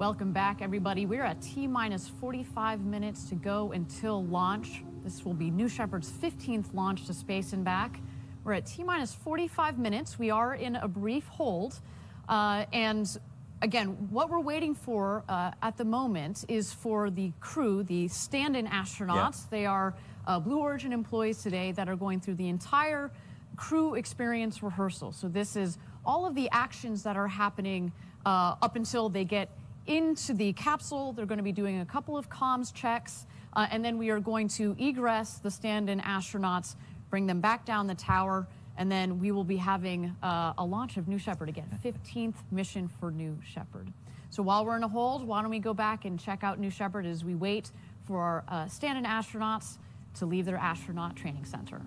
Welcome back, everybody. We're at T-minus 45 minutes to go until launch. This will be New Shepard's 15th launch to space and back. We're at T-minus 45 minutes. We are in a brief hold. And again, what we're waiting for at the moment is for the crew, the stand-in astronauts. They are Blue Origin employees today that are going through the entire crew experience rehearsal. So this is all of the actions that are happening up until they get into the capsule. They're going to be doing a couple of comms checks, and then we are going to egress the stand-in astronauts, bring them back down the tower, and then we will be having a launch of New Shepard again, 15th mission for New Shepard. So while we're in a hold, why don't we go back and check out New Shepard as we wait for our stand-in astronauts to leave their astronaut training center.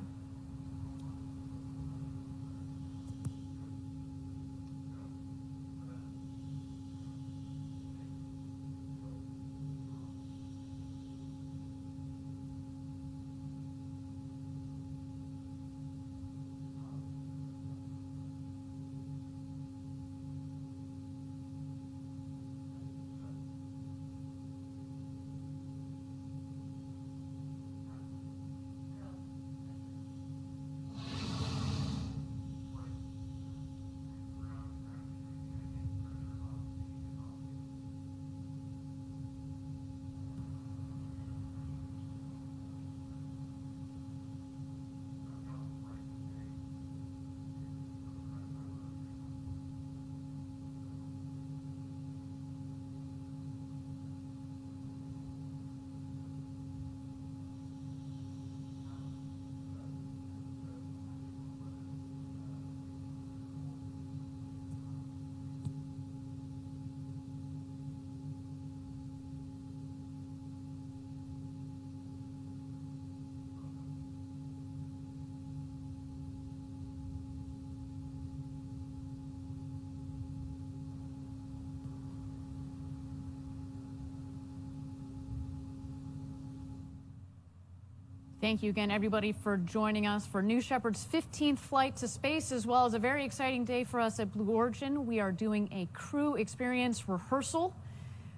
Thank you again, everybody, for joining us for New Shepard's 15th flight to space, as well as a very exciting day for us at Blue Origin. We are doing a crew experience rehearsal.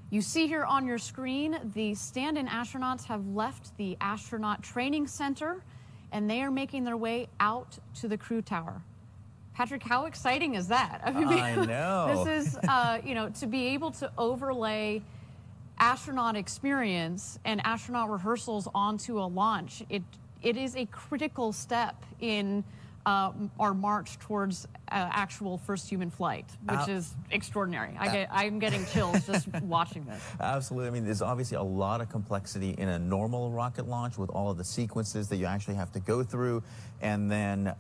You see here on your screen, the stand-in astronauts have left the astronaut training center, and they are making their way out to the crew tower. Patrick, how exciting is that? I know. This is, you know, to be able to overlay astronaut experience and astronaut rehearsals onto a launch, it is a critical step in our march towards actual first human flight, which is extraordinary. I'm getting chills just watching this. Absolutely. I mean, there's obviously a lot of complexity in a normal rocket launch with all of the sequences that you actually have to go through. And then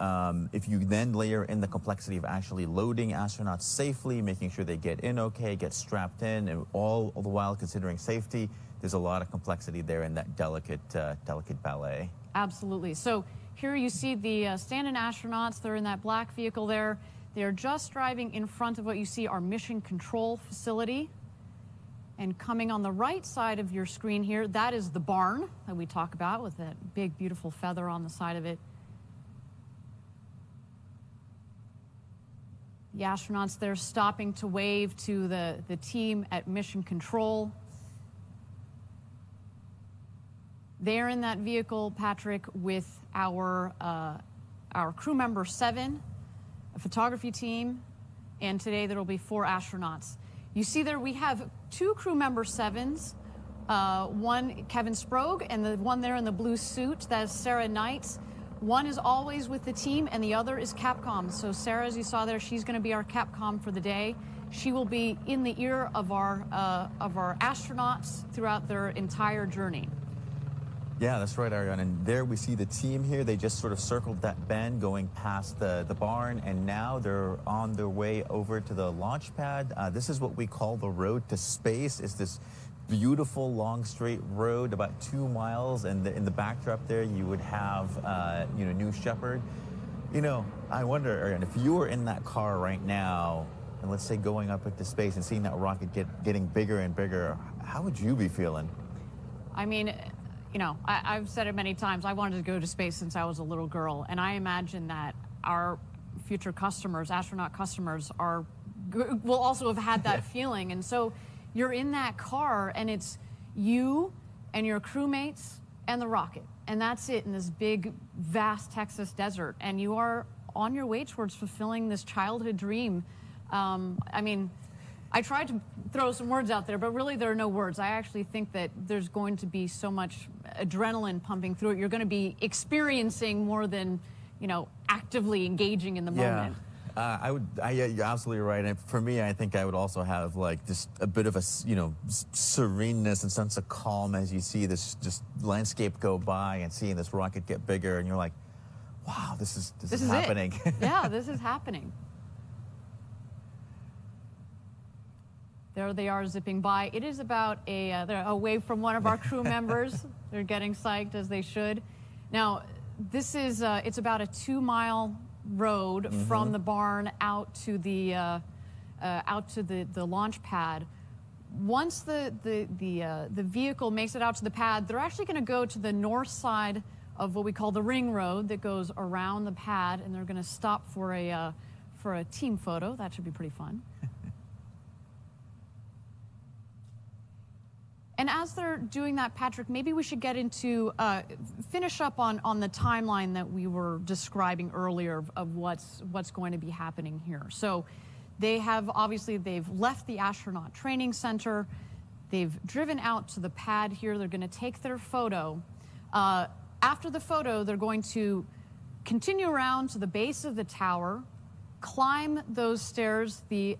if you then layer in the complexity of actually loading astronauts safely, making sure they get in okay, get strapped in, and all the while considering safety, there's a lot of complexity there in that delicate ballet. Absolutely. So here you see the stand-in astronauts. They're in that black vehicle there. They're just driving in front of what you see our mission control facility. And coming on the right side of your screen here, that is the barn that we talk about with that big, beautiful feather on the side of it. The astronauts there stopping to wave to the team at mission control. They're in that vehicle, Patrick, with our crew member 7, a photography team, and today there will be 4 astronauts. You see there we have 2 crew member 7s, one Kevin Sprague, and the one there in the blue suit, that is Sarah Knight. One is always with the team, and the other is Capcom. So Sarah, as you saw there, she's going to be our Capcom for the day. She will be in the ear of our astronauts throughout their entire journey. Yeah, that's right, Ariane. And there we see the team here. They just sort of circled that bend going past the barn, and now they're on their way over to the launch pad. This is what we call the road to space. It's this beautiful, long, straight road, about 2 miles, and in the backdrop there, you would have, you know, New Shepard. You know, I wonder, Ariane, if you were in that car right now, and let's say going up into space and seeing that rocket getting bigger and bigger, how would you be feeling? I mean, you know, I've said it many times, I wanted to go to space since I was a little girl, and I imagine that our future customers, astronaut customers, will also have had that feeling. And so you're in that car and it's you and your crewmates and the rocket. And that's it in this big, vast Texas desert. And you are on your way towards fulfilling this childhood dream. I mean, I tried to throw some words out there, but really there are no words. I actually think that there's going to be so much adrenaline pumping through it. You're going to be experiencing more than, you know, actively engaging in the moment. You're absolutely right. And for me, I think I would also have like just a bit of a, you know, sereneness and sense of calm as you see this just landscape go by and seeing this rocket get bigger, and you're like, wow, this is happening. Yeah, this is happening. There they are zipping by. It is about they're away from one of our crew members. They're getting psyched, as they should. Now, this is it's about a 2-mile road from the barn out to the launch pad. Once the vehicle makes it out to the pad, they're actually going to go to the north side of what we call the ring road that goes around the pad, and they're going to stop for a team photo. That should be pretty fun. And as they're doing that, Patrick, maybe we should get into, finish up on the timeline that we were describing earlier of what's going to be happening here. So they have, obviously, they've left the astronaut training center. They've driven out to the pad here. They're going to take their photo. After the photo, they're going to continue around to the base of the tower, climb those stairs, the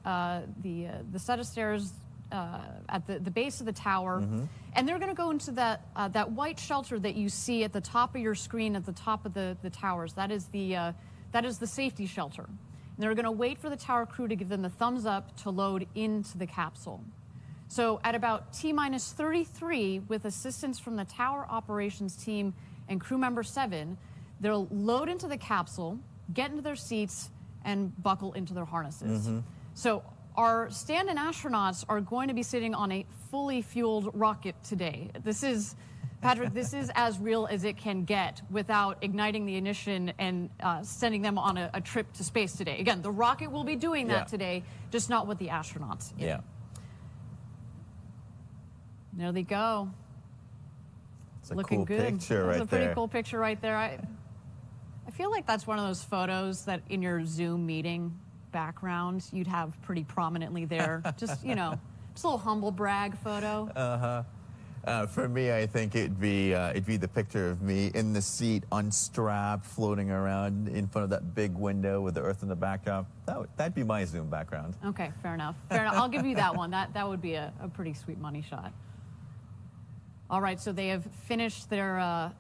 set of stairs at the base of the tower, and they're going to go into that white shelter that you see at the top of your screen at the top of the towers. That is the safety shelter. And they're going to wait for the tower crew to give them the thumbs up to load into the capsule. So at about T-minus 33, with assistance from the tower operations team and crew member 7, they'll load into the capsule, get into their seats, and buckle into their harnesses. So our stand-in astronauts are going to be sitting on a fully fueled rocket today. This is, Patrick, this is as real as it can get without igniting the ignition and sending them on a trip to space today. Again, the rocket will be doing that today, just not with the astronauts. Yeah. There they go. It's a Looking cool good. picture right there. That's a pretty cool picture right there. I feel like that's one of those photos that in your Zoom meeting background you'd have pretty prominently there. Just, you know, just a little humble brag photo. For me, I think it'd be the picture of me in the seat, unstrapped, floating around in front of that big window with the Earth in the backdrop. That'd be my Zoom background. Okay, fair enough. Fair enough. I'll give you that one. That would be a pretty sweet money shot. All right, so they have finished their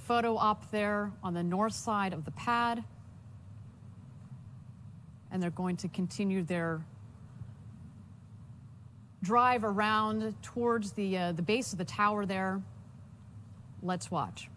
photo op there on the north side of the pad, and they're going to continue their drive around towards the base of the tower there. Let's watch.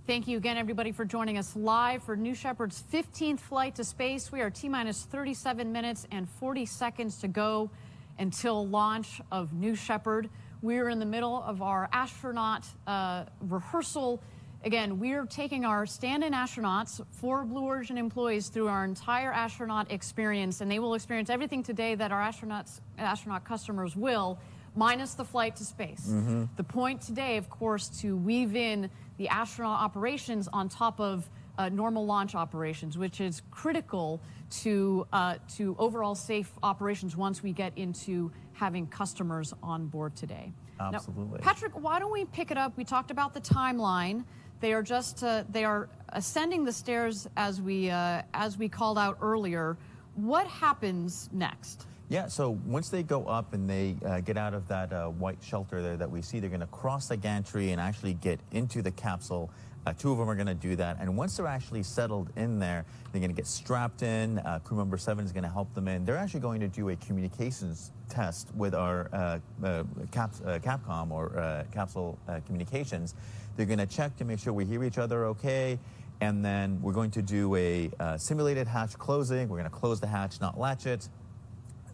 Thank you again, everybody, for joining us live for New Shepard's 15th flight to space. We are T-minus 37 minutes and 40 seconds to go until launch of New Shepard. We're in the middle of our astronaut rehearsal. Again, we're taking our stand-in astronauts, 4 Blue Origin employees, through our entire astronaut experience, and they will experience everything today that our astronaut customers will, minus the flight to space. The point today, of course, to weave in the astronaut operations on top of normal launch operations, which is critical to overall safe operations once we get into having customers on board today. Absolutely. Now, Patrick, why don't we pick it up? We talked about the timeline. They are just they are ascending the stairs as we called out earlier. What happens next? Yeah, so once they go up and they get out of that white shelter there that we see, they're going to cross the gantry and actually get into the capsule. Two of them are going to do that. And once they're actually settled in there, they're going to get strapped in. Crew member 7 is going to help them in. They're actually going to do a communications test with our Capcom or capsule communications. They're going to check to make sure we hear each other okay. And then we're going to do a simulated hatch closing. We're going to close the hatch, not latch it.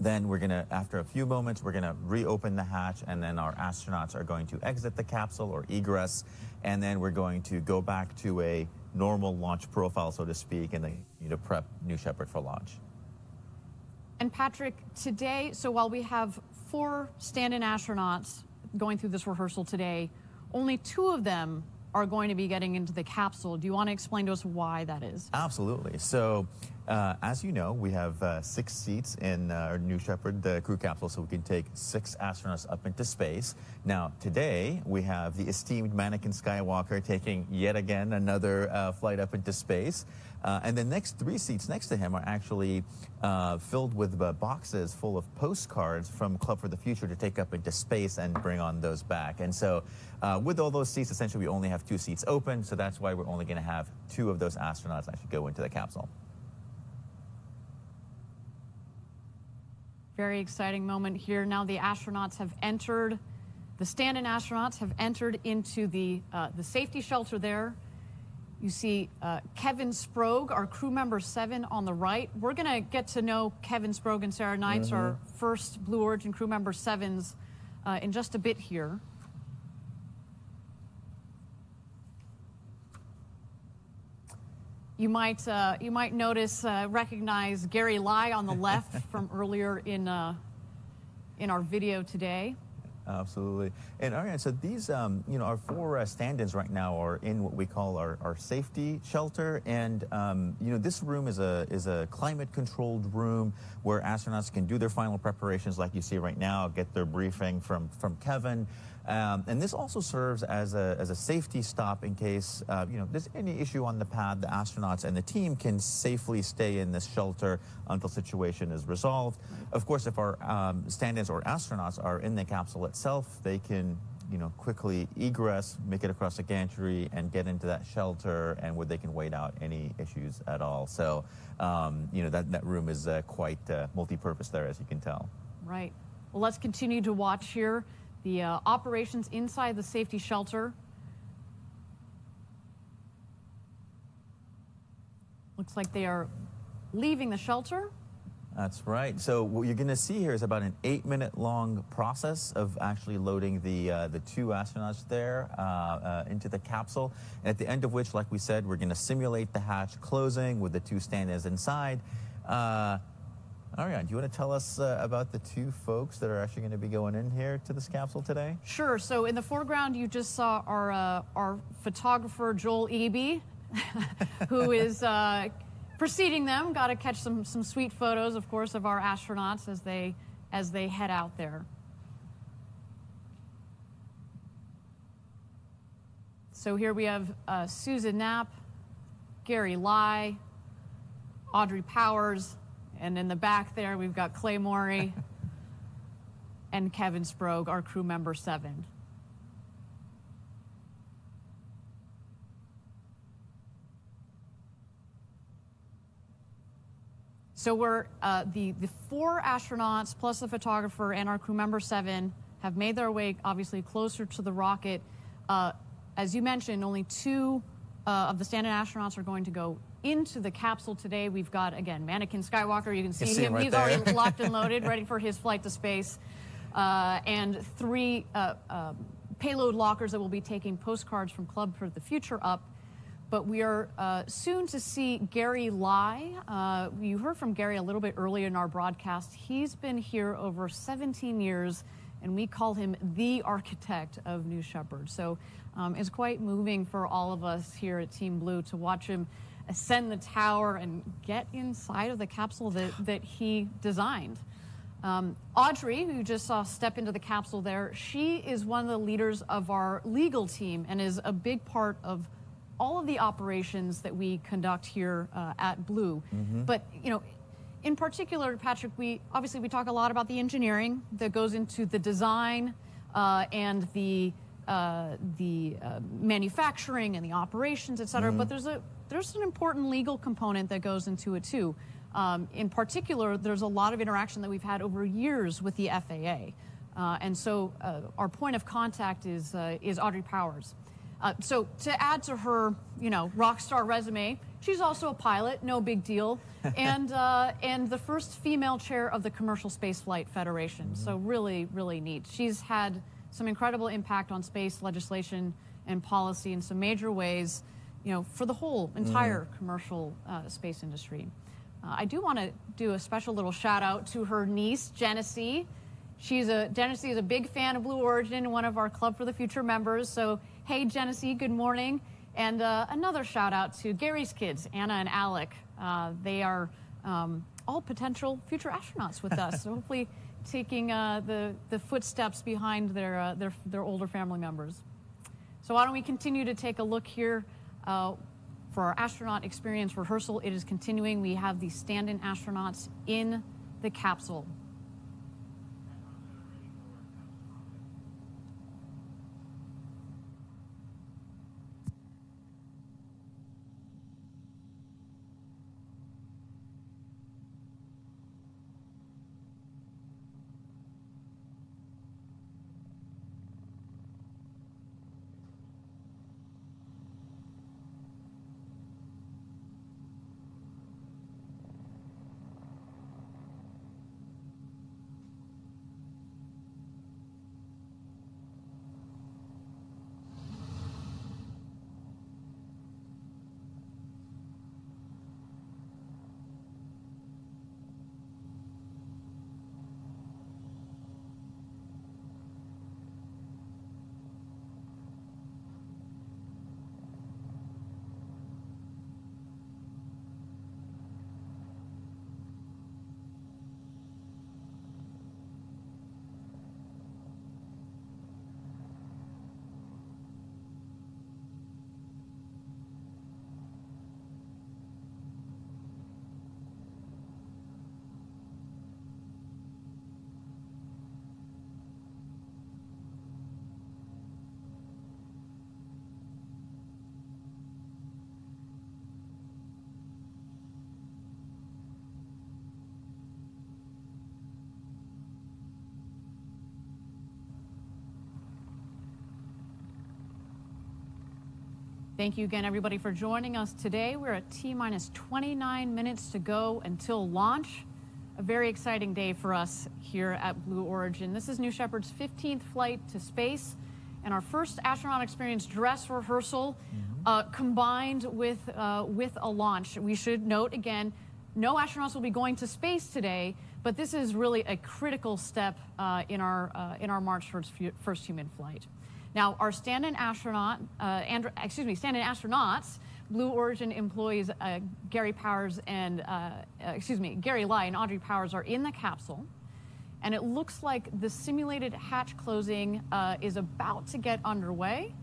Then we're going to, after a few moments, we're going to reopen the hatch, and then our astronauts are going to exit the capsule or egress, and then we're going to go back to a normal launch profile, so to speak, and they need to prep New Shepard for launch. And Patrick, today, so while we have 4 stand-in astronauts going through this rehearsal today, only 2 of them are going to be getting into the capsule. Do you want to explain to us why that is? Absolutely. So, as you know, we have 6 seats in our New Shepard crew capsule, so we can take 6 astronauts up into space. Now, today, we have the esteemed Anakin Skywalker taking yet again another flight up into space. And the next 3 seats next to him are actually filled with boxes full of postcards from Club for the Future to take up into space and bring on those back. And so with all those seats, essentially we only have 2 seats open, so that's why we're only going to have 2 of those astronauts actually go into the capsule. Very exciting moment here. Now the astronauts have entered, the stand-in astronauts have entered into the safety shelter there. You see Kevin Sprogue, our crew member 7 on the right. We're going to get to know Kevin Sprogue and Sarah Knights, our first Blue Origin crew member 7s, in just a bit here. You might recognize Gary Lai on the left from earlier in our video today. Absolutely. And Ariane, so these, our 4 stand-ins right now are in what we call our safety shelter. And, this room is a climate-controlled room where astronauts can do their final preparations like you see right now, get their briefing from Kevin. And this also serves as a safety stop in case, there's any issue on the pad. The astronauts and the team can safely stay in this shelter until situation is resolved. Of course, if our stand-ins or astronauts are in the capsule itself, they can, quickly egress, make it across the gantry, and get into that shelter, and where they can wait out any issues at all. So, that room is quite multi-purpose there, as you can tell. Right. Well, let's continue to watch here the operations inside the safety shelter. Looks like they are leaving the shelter. That's right. So what you're going to see here is about an 8-minute long process of actually loading the 2 astronauts there into the capsule. And at the end of which, like we said, we're going to simulate the hatch closing with the 2 stand-ins inside. Ariane, do you want to tell us about the 2 folks that are actually going to be going in here to this capsule today? Sure. So in the foreground, you just saw our photographer, Joel Eby, who is preceding them. Got to catch some sweet photos, of course, of our astronauts as they head out there. So here we have Susan Knapp, Gary Lai, Audrey Powers, and in the back there, we've got Clay Morey and Kevin Sprogue, our crew member 7. So we're the 4 astronauts plus the photographer and our crew member 7 have made their way obviously closer to the rocket. As you mentioned, only 2 of the stand-in astronauts are going to go into the capsule today. We've got, again, Anakin Skywalker. You can see him. Right He's there. already locked and loaded, ready for his flight to space. And 3 payload lockers that will be taking postcards from Club for the Future up. But we are soon to see Gary Lai. You heard from Gary a little bit earlier in our broadcast. He's been here over 17 years, and we call him the architect of New Shepard. So it's quite moving for all of us here at Team Blue to watch him ascend the tower and get inside of the capsule that he designed. Audrey, who you just saw step into the capsule there, she is one of the leaders of our legal team and is a big part of all of the operations that we conduct here at Blue. But, you know, in particular, Patrick, we talk a lot about the engineering that goes into the design and the manufacturing and the operations, et cetera. But there's an important legal component that goes into it too. In particular, there's a lot of interaction that we've had over years with the FAA. And so our point of contact is Audrey Powers. So to add to her, you know, rock star resume, she's also a pilot, no big deal, and the first female chair of the Commercial Spaceflight Federation. So really, really neat. She's had some incredible impact on space legislation and policy in some major ways, you know, for the whole entire commercial space industry. I do want to do a special little shout out to her niece, Genesee. Genesee is a big fan of Blue Origin, one of our Club for the Future members. So, hey, Genesee, good morning. And another shout out to Gary's kids, Anna and Alec. They are all potential future astronauts with us. So hopefully taking the footsteps behind their older family members. So why don't we continue to take a look here for our astronaut experience rehearsal. It is continuing. We have the stand-in astronauts in the capsule. Thank you again, everybody, for joining us today. We're at T-minus 29 minutes to go until launch. A very exciting day for us here at Blue Origin. This is New Shepard's 15th flight to space and our first astronaut experience dress rehearsal combined with a launch. We should note, again, no astronauts will be going to space today, but this is really a critical step in our march towards first human flight. Now, our stand-in astronauts, Blue Origin employees Gary Powers and, Gary Lai and Audrey Powers are in the capsule. And it looks like the simulated hatch closing is about to get underway.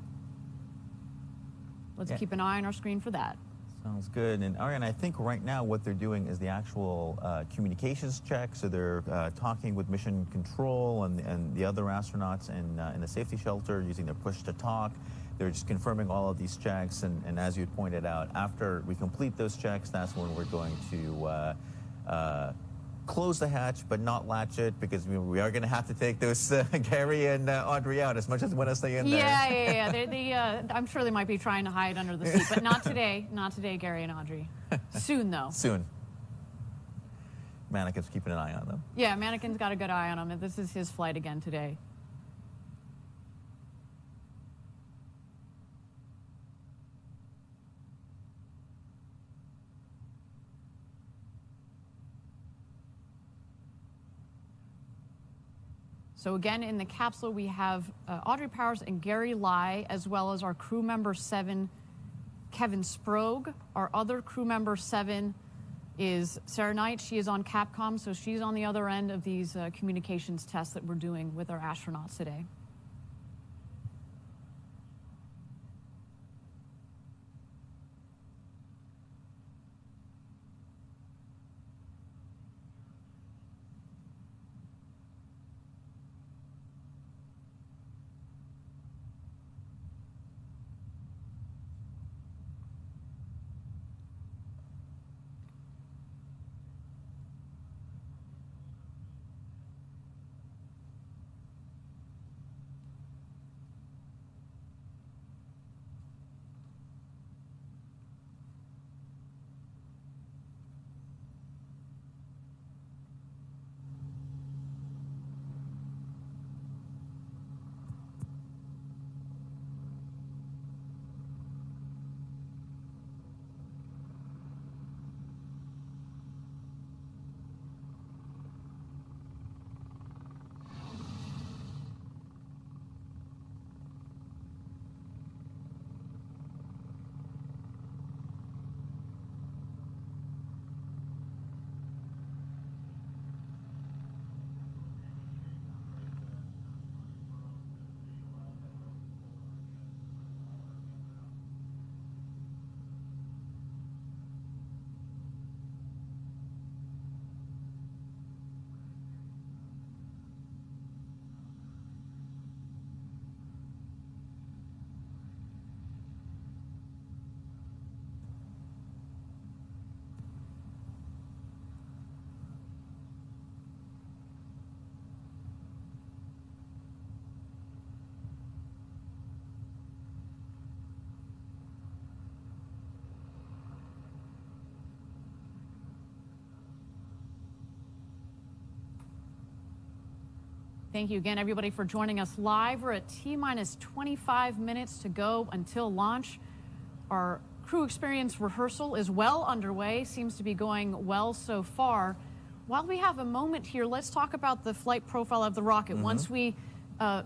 Let's keep an eye on our screen for that. Sounds good. And Ariane, I think right now what they're doing is the actual communications check. So they're talking with mission control and the other astronauts in the safety shelter using their push to talk. They're just confirming all of these checks. And as you pointed out, after we complete those checks, that's when we're going to close the hatch, but not latch it, because we are going to have to take those Gary and Audrey out as much as they want to stay in there. Yeah. I'm sure they might be trying to hide under the seat, but not today. Not today, Gary and Audrey. Soon, though. Soon. Mannequin's keeping an eye on them. Yeah, Mannequin's got a good eye on them. This is his flight again today. So again, in the capsule, we have Audrey Powers and Gary Lai, as well as our crew member 7, Kevin Sprague. Our other crew member 7 is Sarah Knight. She is on Capcom, so she's on the other end of these communications tests that we're doing with our astronauts today. Thank you again, everybody, for joining us live. We're at T-minus 25 minutes to go until launch. Our crew experience rehearsal is well underway, seems to be going well so far. While we have a moment here, let's talk about the flight profile of the rocket. Once we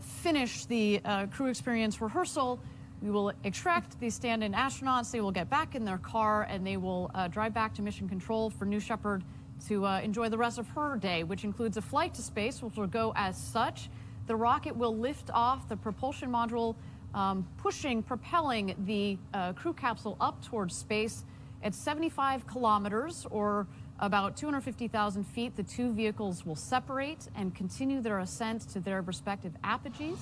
finish the crew experience rehearsal, we will extract the stand-in astronauts. They will get back in their car and they will drive back to Mission Control for New Shepard to enjoy the rest of her day, which includes a flight to space, which will go as such. The rocket will lift off the propulsion module, propelling the crew capsule up towards space at 75 kilometers, or about 250,000 feet. The two vehicles will separate and continue their ascent to their respective apogees.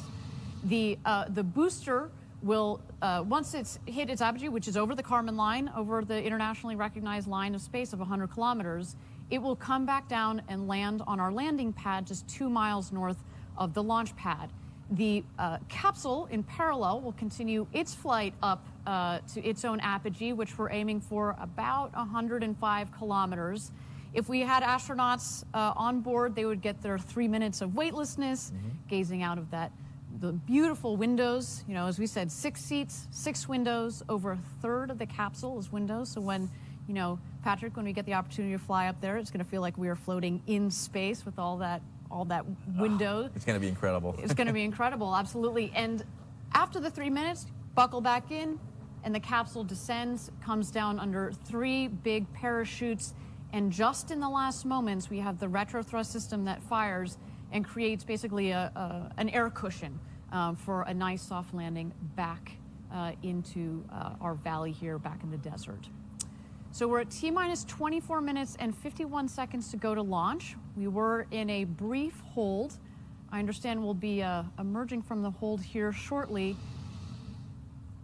The booster will, once it's hit its apogee, which is over the Kármán line, over the internationally recognized line of space of 100 kilometers, it will come back down and land on our landing pad just 2 miles north of the launch pad. The capsule, in parallel, will continue its flight up to its own apogee, which we're aiming for about 105 kilometers. If we had astronauts on board, they would get their 3 minutes of weightlessness, gazing out of the beautiful windows. You know, as we said, 6 seats, 6 windows. Over a third of the capsule is windows. So when, you know, Patrick, when we get the opportunity to fly up there, it's going to feel like we are floating in space with all that window. It's going to be incredible. It's going to be incredible, absolutely. And after the 3 minutes, buckle back in, and the capsule descends, comes down under 3 big parachutes, and just in the last moments, we have the retro thrust system that fires and creates basically an air cushion for a nice soft landing back into our valley here, back in the desert. So we're at T-minus 24 minutes and 51 seconds to go to launch. We were in a brief hold. I understand we'll be emerging from the hold here shortly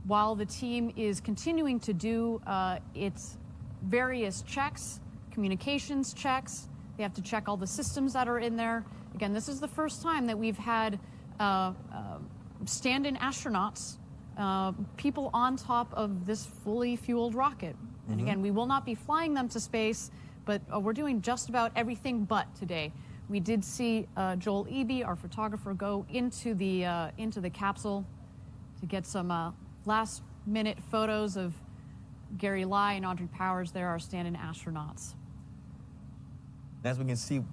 while the team is continuing to do its various checks, communications checks. They have to check all the systems that are in there. Again, this is the first time that we've had stand-in astronauts, people on top of this fully fueled rocket. And again, we will not be flying them to space, but we're doing just about everything but today. We did see Joel Eby, our photographer, go into the capsule to get some last-minute photos of Gary Lai and Audrey Powers. There are stand-in astronauts. As we can see,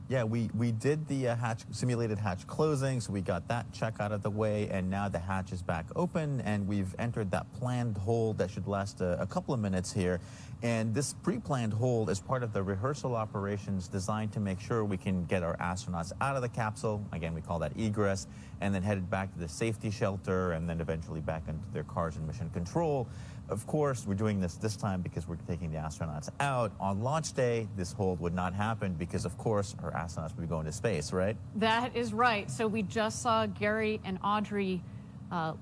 Yeah, we did the simulated hatch closing, so we got that check out of the way, and now the hatch is back open, and we've entered that planned hold that should last a couple of minutes here. And this pre-planned hold is part of the rehearsal operations designed to make sure we can get our astronauts out of the capsule. Again, we call that egress, and then headed back to the safety shelter, and then eventually back into their cars and mission control. Of course, we're doing this time because we're taking the astronauts out. On launch day, this hold would not happen because, of course, our astronauts would be going to space, right? That is right. So we just saw Gary and Audrey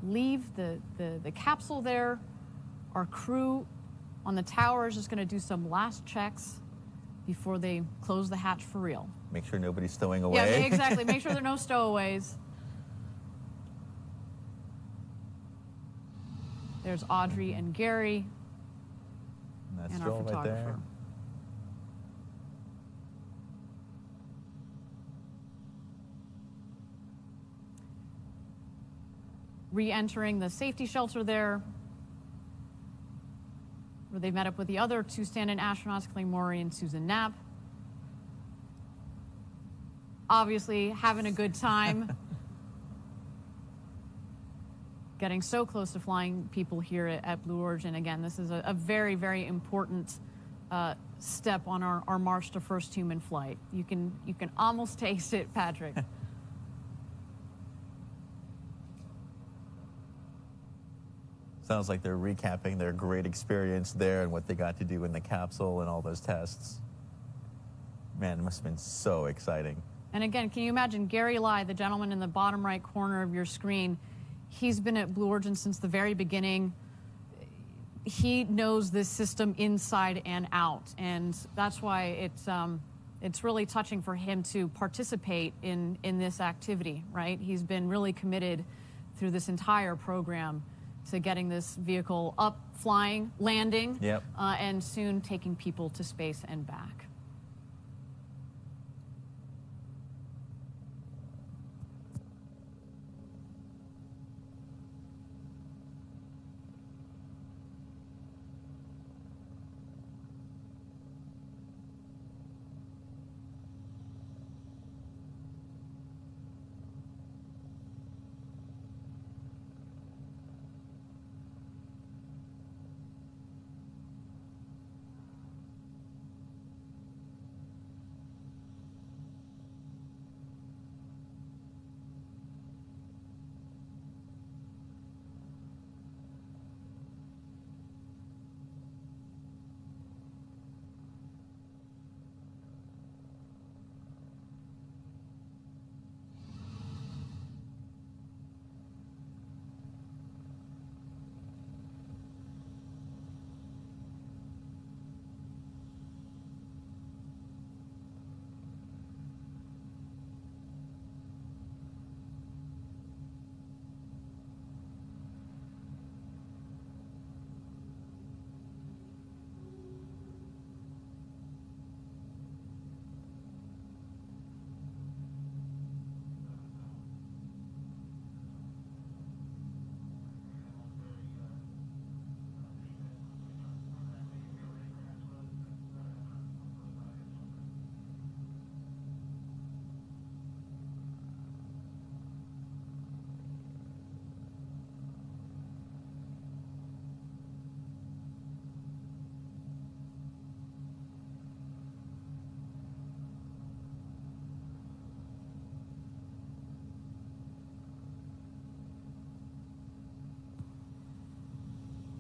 leave the capsule there. Our crew on the tower is just going to do some last checks before they close the hatch for real. Make sure nobody's stowing away. Yeah, exactly. Make sure there are no stowaways. There's Audrey and Gary. And that's and Joel our right photographer. there. Re-entering the safety shelter there, where they met up with the other two stand-in astronauts, Clay Maury and Susan Knapp. Obviously having a good time. Getting so close to flying people here at Blue Origin. Again, this is a very, very important step on our march to first human flight. You can almost taste it, Patrick. Sounds like they're recapping their great experience there and what they got to do in the capsule and all those tests. Man, it must have been so exciting. And again, can you imagine Gary Lai, the gentleman in the bottom right corner of your screen? He's been at Blue Origin since the very beginning. He knows this system inside and out, and that's why it's really touching for him to participate in this activity, right? He's been really committed through this entire program to getting this vehicle up, flying, landing, yep. And soon taking people to space and back.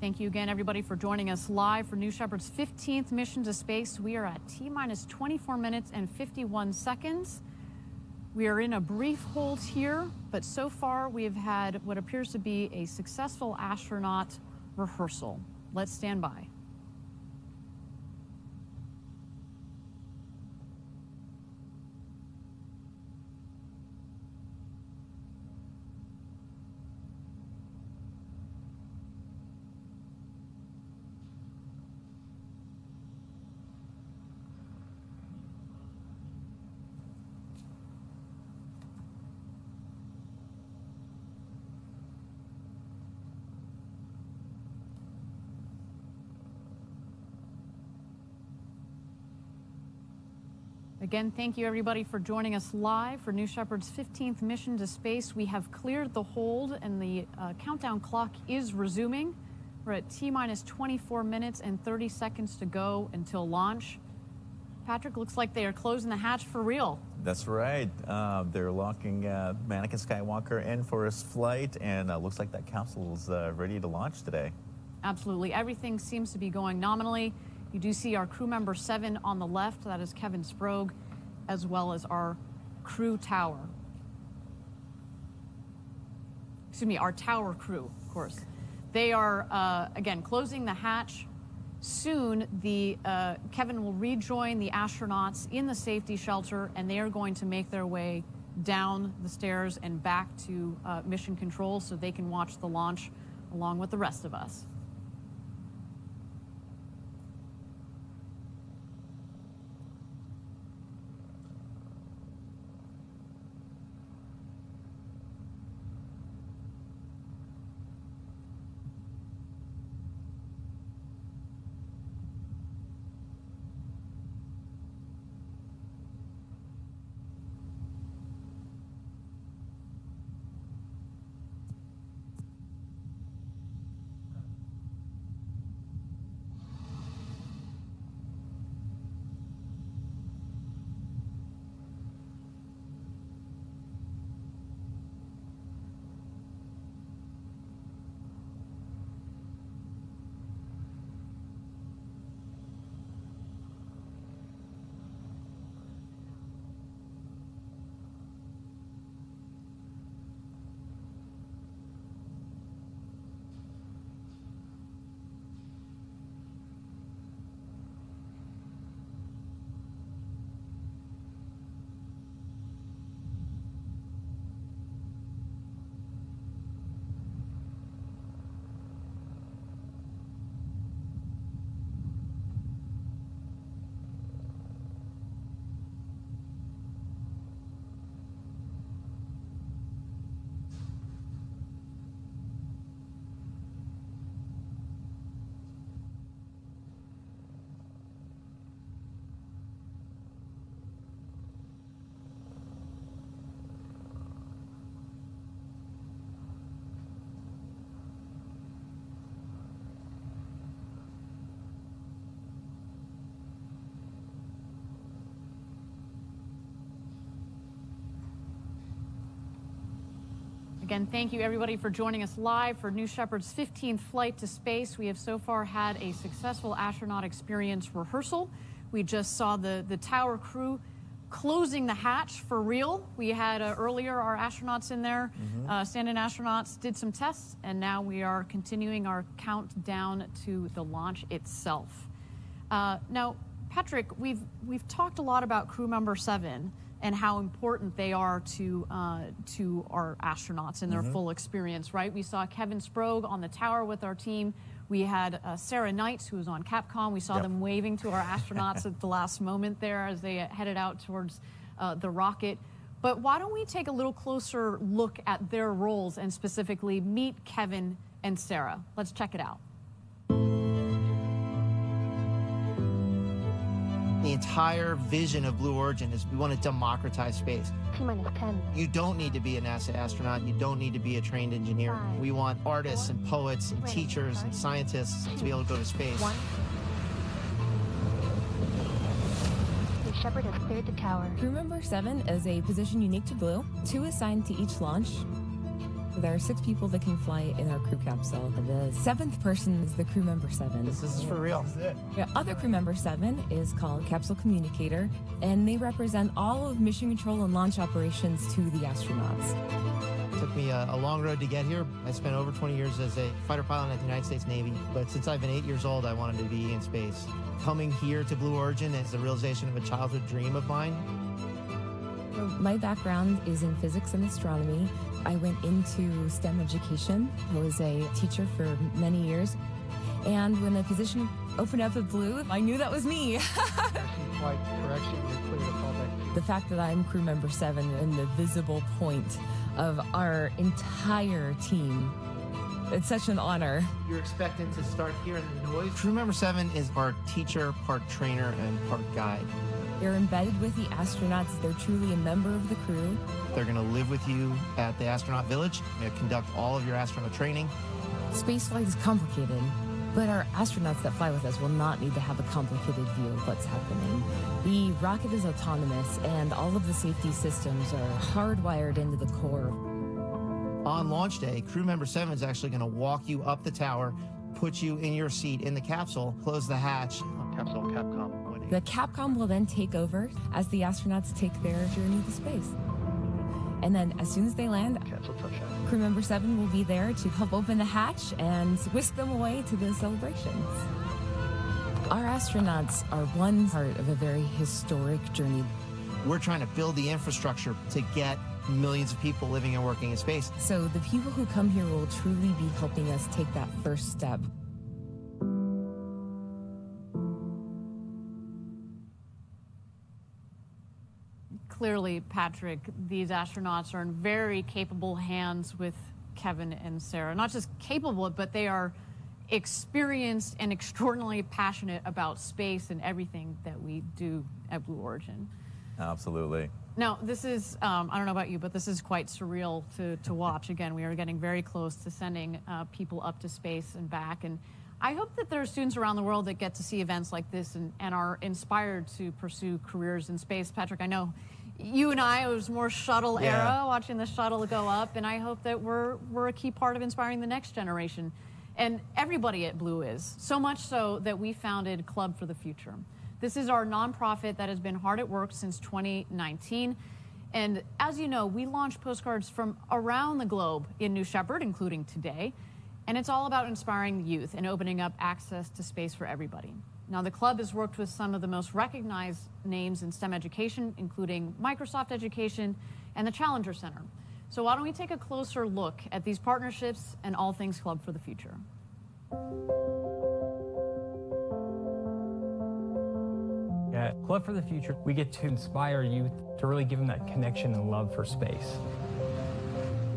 Thank you again, everybody, for joining us live for New Shepard's 15th mission to space. We are at T-minus 24 minutes and 51 seconds. We are in a brief hold here, but so far we have had what appears to be a successful astronaut rehearsal. Let's stand by. Again, thank you everybody for joining us live for New Shepard's 15th mission to space. We have cleared the hold and the countdown clock is resuming. We're at T-minus 24 minutes and 30 seconds to go until launch. Patrick, looks like they are closing the hatch for real. That's right. They're locking Anakin Skywalker in for his flight, and looks like that capsule is ready to launch today. Absolutely. Everything seems to be going nominally. You do see our crew member 7 on the left. That is Kevin Sprague, as well as our crew tower. Excuse me, our tower crew, of course. They are, again, closing the hatch. Soon, Kevin will rejoin the astronauts in the safety shelter, and they are going to make their way down the stairs and back to mission control so they can watch the launch along with the rest of us. Again, thank you everybody for joining us live for New Shepard's 15th flight to space. We have so far had a successful astronaut experience rehearsal. We just saw the tower crew closing the hatch for real. We had earlier our astronauts in there, stand-in astronauts, did some tests, and now we are continuing our countdown to the launch itself. Now, Patrick, we've talked a lot about crew member 7 and how important they are to our astronauts and their full experience, right? We saw Kevin Sprague on the tower with our team. We had Sarah Knights, who was on Capcom. We saw them waving to our astronauts at the last moment there as they headed out towards the rocket. But why don't we take a little closer look at their roles and specifically meet Kevin and Sarah? Let's check it out. The entire vision of Blue Origin is we want to democratize space. T-minus 10. You don't need to be a NASA astronaut. You don't need to be a trained engineer. 5, we want artists 4, and poets and 3, teachers and scientists to be able to go to space. 1. New Shepard has cleared the tower. Crew member 7 is a position unique to Blue. 2 assigned to each launch. There are 6 people that can fly in our crew capsule. The 7th person is the crew member 7. This is for real. This is it. The other crew member 7 is called capsule communicator, and they represent all of mission control and launch operations to the astronauts. It took me a long road to get here. I spent over 20 years as a fighter pilot in the United States Navy, but since I've been 8 years old, I wanted to be in space. Coming here to Blue Origin is the realization of a childhood dream of mine. My background is in physics and astronomy. I went into STEM education. I was a teacher for many years. And when the position opened up at Blue, I knew that was me. The fact that I'm crew member 7 and the visible point of our entire team, it's such an honor. You're expected to start hearing the noise. Crew member 7 is part teacher, part trainer, and part guide. They're embedded with the astronauts. They're truly a member of the crew. They're going to live with you at the astronaut village. They're going to conduct all of your astronaut training. Spaceflight is complicated, but our astronauts that fly with us will not need to have a complicated view of what's happening. The rocket is autonomous, and all of the safety systems are hardwired into the core. On launch day, crew member 7 is actually going to walk you up the tower, put you in your seat in the capsule, close the hatch. Capsule Capcom. The Capcom will then take over as the astronauts take their journey to space. And then as soon as they land, crew member 7 will be there to help open the hatch and whisk them away to the celebrations. Our astronauts are one part of a very historic journey. We're trying to build the infrastructure to get millions of people living and working in space. So the people who come here will truly be helping us take that first step. Clearly, Patrick, these astronauts are in very capable hands with Kevin and Sarah. Not just capable, but they are experienced and extraordinarily passionate about space and everything that we do at Blue Origin. Absolutely. Now, this is, I don't know about you, but this is quite surreal to watch. Again, we are getting very close to sending people up to space and back. And I hope that there are students around the world that get to see events like this and are inspired to pursue careers in space. Patrick, I know you and I, it was more shuttle era, watching the shuttle go up, and I hope that we're a key part of inspiring the next generation. And everybody at Blue is, so much so that we founded Club for the Future. This is our nonprofit that has been hard at work since 2019. And as you know, we launch postcards from around the globe in New Shepard, including today. And it's all about inspiring the youth and opening up access to space for everybody. Now, the club has worked with some of the most recognized names in STEM education, including Microsoft Education and the Challenger Center. So why don't we take a closer look at these partnerships and all things Club for the Future. At Club for the Future, we get to inspire youth to really give them that connection and love for space.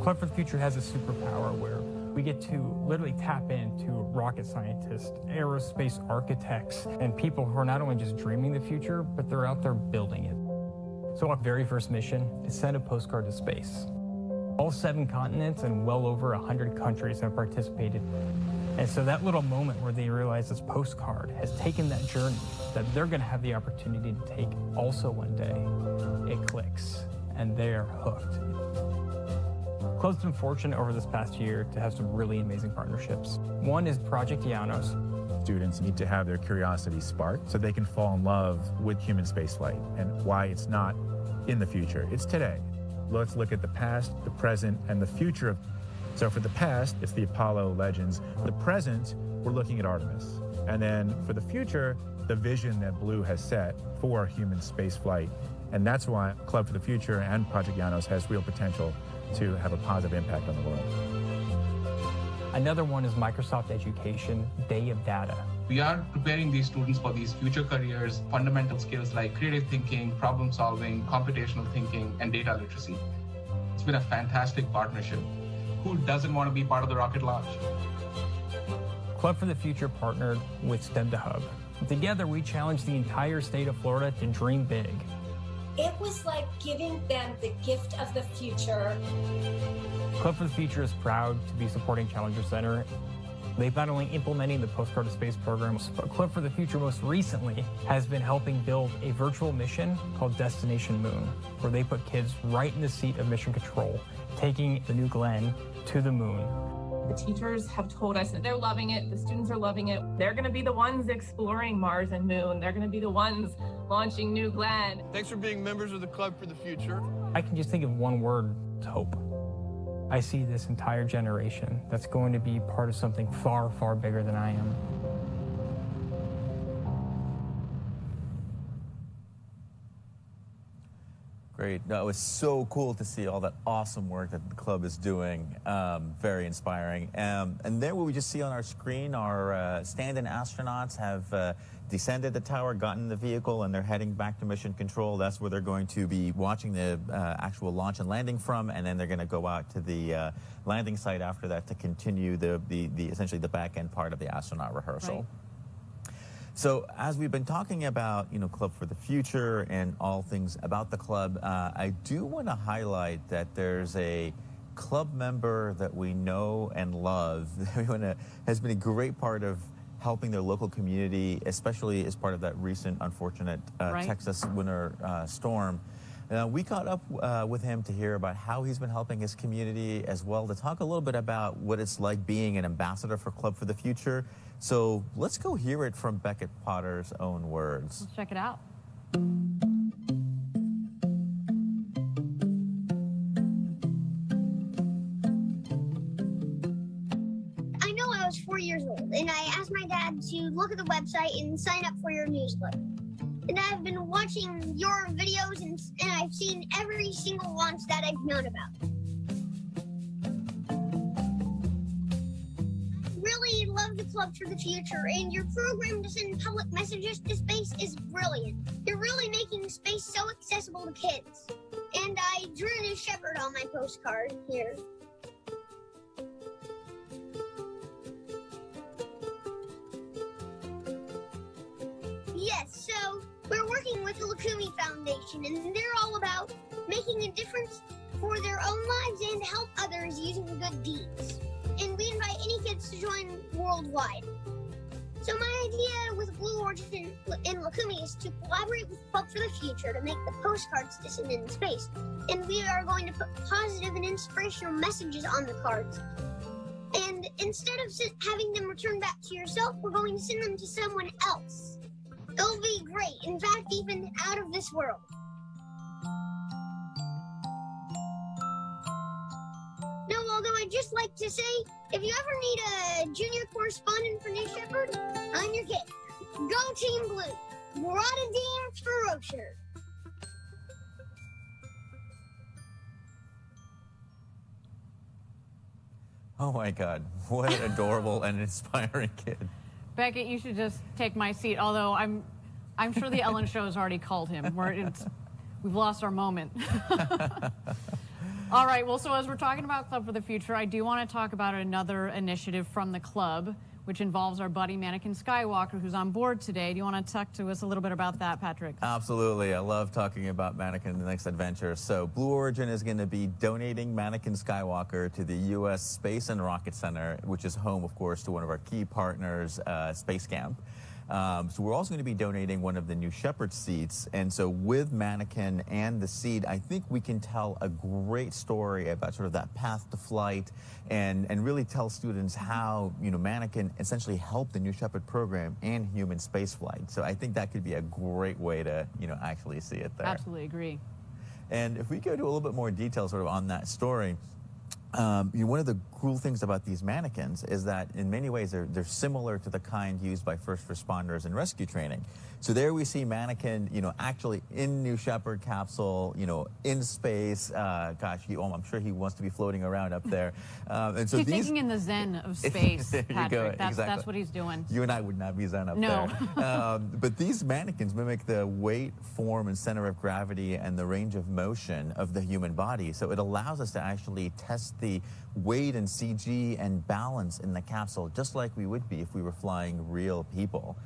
Club for the Future has a superpower where we get to literally tap into rocket scientists, aerospace architects, and people who are not only just dreaming the future, but they're out there building it. So our very first mission is send a postcard to space. All 7 continents and well over 100 countries have participated. And so that little moment where they realize this postcard has taken that journey that they're going to have the opportunity to take also one day, it clicks, and they're hooked. Club's been fortunate over this past year to have some really amazing partnerships. One is Project Llanos. Students need to have their curiosity sparked so they can fall in love with human spaceflight and why it's not in the future, it's today. Let's look at the past, the present, and the future. So for the past, it's the Apollo legends. For the present, we're looking at Artemis. And then for the future, the vision that Blue has set for human spaceflight. And that's why Club for the Future and Project Llanos has real potential to have a positive impact on the world. Another one is Microsoft Education Day of Data. We are preparing these students for these future careers, fundamental skills like creative thinking, problem solving, computational thinking, and data literacy. It's been a fantastic partnership. Who doesn't want to be part of the rocket launch? Club for the Future partnered with STEM to Hub. Together, we challenged the entire state of Florida to dream big. It was like giving them the gift of the future. Club for the Future is proud to be supporting Challenger Center. They've not only implementing the Postcard to Space program, but Club for the Future most recently has been helping build a virtual mission called Destination Moon, where they put kids right in the seat of mission control, taking the New Glenn to the moon. The teachers have told us that they're loving it. The students are loving it. They're going to be the ones exploring Mars and Moon. They're going to be the ones launching New Glenn. Thanks for being members of the Club for the Future. I can just think of one word: hope. I see this entire generation that's going to be part of something far, far bigger than I am. Great. No, it was so cool to see all that awesome work that the club is doing. Very inspiring. And there, what we just see on our screen, our stand-in astronauts have descended the tower, gotten in the vehicle, and they're heading back to mission control. That's where they're going to be watching the actual launch and landing from, and then they're going to go out to the landing site after that to continue the essentially the back-end part of the astronaut rehearsal. Right. So as we've been talking about, Club for the Future and all things about the club, I do want to highlight that there's a club member that we know and love that has been a great part of helping their local community, especially as part of that recent unfortunate Texas winter storm. We caught up with him to hear about how he's been helping his community, as well to talk a little bit about what it's like being an ambassador for Club for the Future. So let's go hear it from Beckett Potter's own words. Let's check it out. I know I was 4 years old, and I asked my dad to look at the website and sign up for your newsletter. And I've been watching your videos, and I've seen every single launch that I've known about. Really love the Club for the Future, and your program to send public messages to space is brilliant. You're really making space so accessible to kids. And I drew a new Shepard on my postcard here. Yes, so we're working with the Lukumi Foundation, and they're all about making a difference for their own lives and help others using good deeds. And we invite any kids to join worldwide. So my idea with Blue Origin and Lukumi is to collaborate with Club for the Future to make the postcards to send in space. And we are going to put positive and inspirational messages on the cards. And instead of having them returned back to yourself, we're going to send them to someone else. It'll be great, in fact, even out of this world. No, although I'd just like to say, if you ever need a junior correspondent for New Shepard, I'm your kid. Go Team Blue. Marauding Ferocious. Oh my God, what an adorable and inspiring kid. Beckett, you should just take my seat, although I'm sure the Ellen Show has already called him. We've lost our moment. All right, well, so as we're talking about Club for the Future, I do want to talk about another initiative from the club, which involves our buddy Mannequin Skywalker, who's on board today. Do you want to talk to us a little bit about that, Patrick? Absolutely. I love talking about Mannequin in the next adventure. So Blue Origin is going to be donating Mannequin Skywalker to the U.S. Space and Rocket Center, which is home, of course, to one of our key partners, Space Camp. So we're also going to be donating one of the new Shepard seats. And so with Mannequin and the seat, I think we can tell a great story about sort of that path to flight and really tell students how, Mannequin essentially helped the New Shepard program and human spaceflight. So I think that could be a great way to, actually see it there. Absolutely agree. And if we go to a little bit more detail sort of on that story, one of the cool things about these mannequins is that in many ways they're similar to the kind used by first responders in rescue training. So there we see Mannequin, actually in New Shepard capsule, in space. Gosh, I'm sure he wants to be floating around up there. And so he's taking in the zen of space, there Patrick. You go. That's what he's doing. You and I would not be zen up there. But these mannequins mimic the weight, form, and center of gravity and the range of motion of the human body. So it allows us to actually test the weight and CG and balance in the capsule, just like we would be if we were flying real people.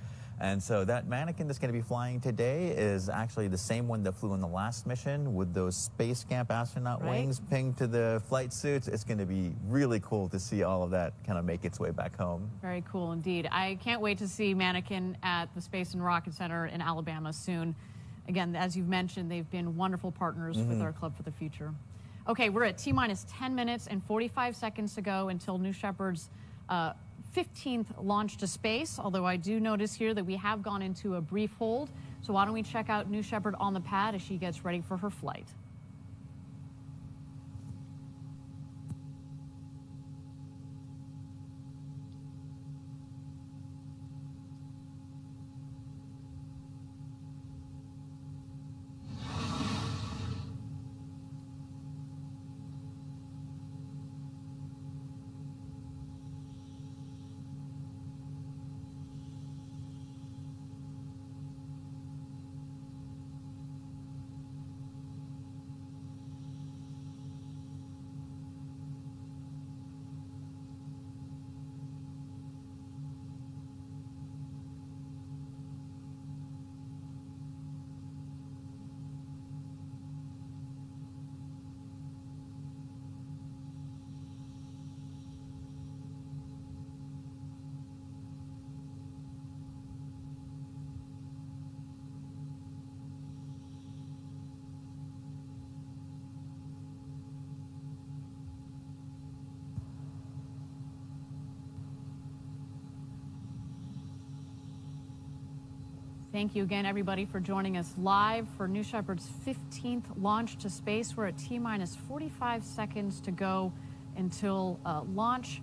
And so that mannequin that's going to be flying today is actually the same one that flew in the last mission with those Space Camp astronaut wings pinged to the flight suits. It's going to be really cool to see all of that kind of make its way back home. Very cool indeed. I can't wait to see Mannequin at the Space and Rocket Center in Alabama soon. Again, as you've mentioned, they've been wonderful partners with our Club for the Future. Okay, we're at T-minus 10 minutes and 45 seconds to go until New Shepard's 15th launch to space, although I do notice here that we have gone into a brief hold. So why don't we check out New Shepard on the pad as she gets ready for her flight. thank you again, everybody, for joining us live for New Shepard's 15th launch to space. We're at T-minus 45 seconds to go until launch.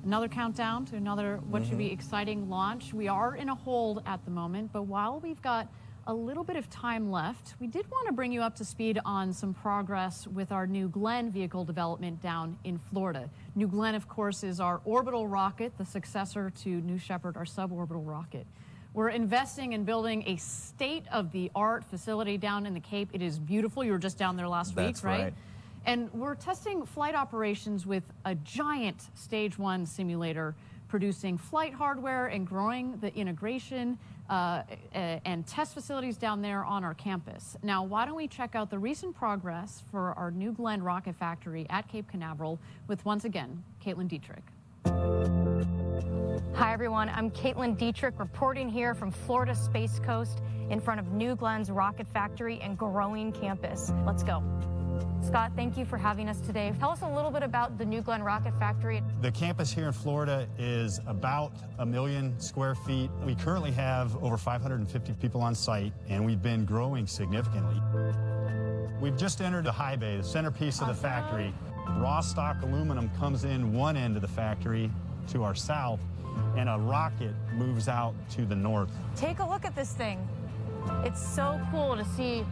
Another countdown to another what should be exciting launch. We are in a hold at the moment, but while we've got a little bit of time left, we did want to bring you up to speed on some progress with our New Glenn vehicle development down in Florida. New Glenn, of course, is our orbital rocket, the successor to New Shepard, our suborbital rocket. We're investing in building a state-of-the-art facility down in the Cape. It is beautiful. You were just down there last week, right? And we're testing flight operations with a giant Stage 1 simulator, producing flight hardware and growing the integration and test facilities down there on our campus. Now, why don't we check out the recent progress for our New Glenn rocket factory at Cape Canaveral with, once again, Caitlin Dietrich. Hi, everyone. I'm Caitlin Dietrich reporting here from Florida Space Coast in front of New Glenn's rocket factory and growing campus. Let's go. Scott, thank you for having us today. Tell us a little bit about the New Glenn Rocket Factory. The campus here in Florida is about 1 million square feet. We currently have over 550 people on site, and we've been growing significantly. We've just entered the high bay, the centerpiece of the factory. Raw stock aluminum comes in one end of the factory to our south, and a rocket moves out to the north. Take a look at this thing. It's so cool to see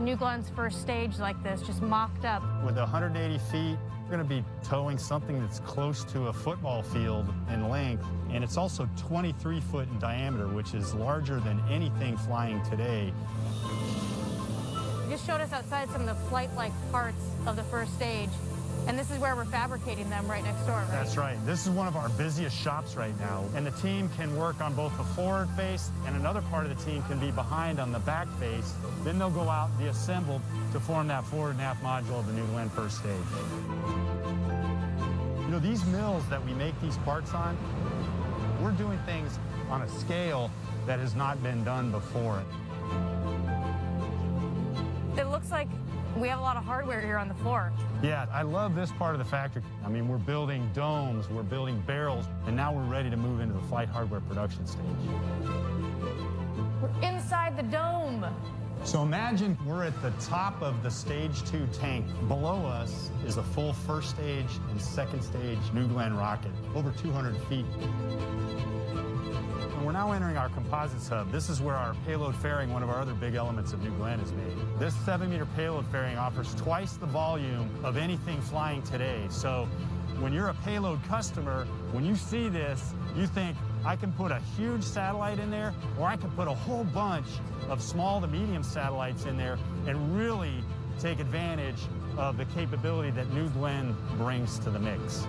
New Glenn's first stage like this, just mocked up. With 180 feet, we're going to be towing something that's close to a football field in length, and it's also 23 foot in diameter, which is larger than anything flying today. You just showed us outside some of the flight-like parts of the first stage, and this is where we're fabricating them right next door, right? That's right. This is one of our busiest shops right now, and the team can work on both the forward face, and another part of the team can be behind on the back face. Then they'll go out and be assembled to form that forward and aft module of the New Glenn first stage. You know, these mills that we make these parts on, we're doing things on a scale that has not been done before. It looks like we have a lot of hardware here on the floor. Yeah, I love this part of the factory. I mean, we're building domes, we're building barrels, and now we're ready to move into the flight hardware production stage. We're inside the dome. So imagine we're at the top of the Stage 2 tank. Below us is a full first stage and second stage New Glenn rocket, over 200 feet. And we're now entering our composites hub. This is where our payload fairing, one of our other big elements of New Glenn, is made. This 7-meter payload fairing offers twice the volume of anything flying today. So when you're a payload customer, when you see this, you think, I can put a huge satellite in there, or I can put a whole bunch of small to medium satellites in there and really take advantage of the capability that New Glenn brings to the mix.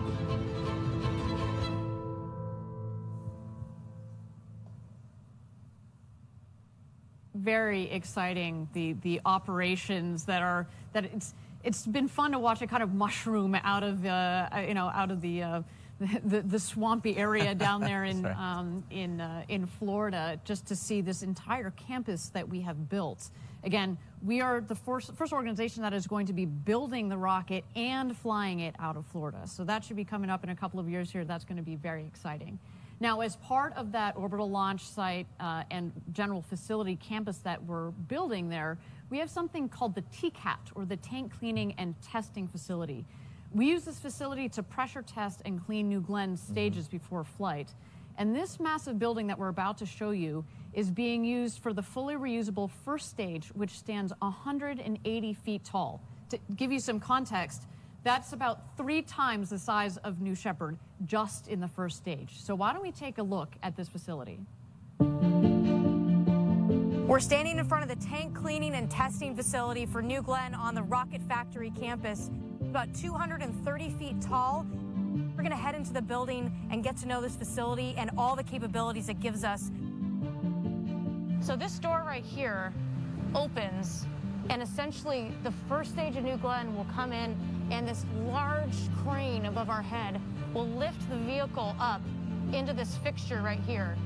Very exciting, the operations that it's been fun to watch it kind of mushroom out of the swampy area down there in Florida, just to see this entire campus that we have built. Again, we are the first organization that is going to be building the rocket and flying it out of Florida. So that should be coming up in a couple of years here. That's going to be very exciting. Now, as part of that orbital launch site and general facility campus that we're building there, we have something called the TCAT, or the Tank Cleaning and Testing Facility. We use this facility to pressure test and clean New Glenn stages before flight. And this massive building that we're about to show you is being used for the fully reusable first stage, which stands 180 feet tall. To give you some context, that's about 3 times the size of New Shepard just in the first stage. So why don't we take a look at this facility? We're standing in front of the tank cleaning and testing facility for New Glenn on the Rocket Factory campus. About 230 feet tall. We're going to head into the building and get to know this facility and all the capabilities it gives us. So this door right here opens, and essentially the first stage of New Glenn will come in, and this large crane above our head will lift the vehicle up into this fixture right here.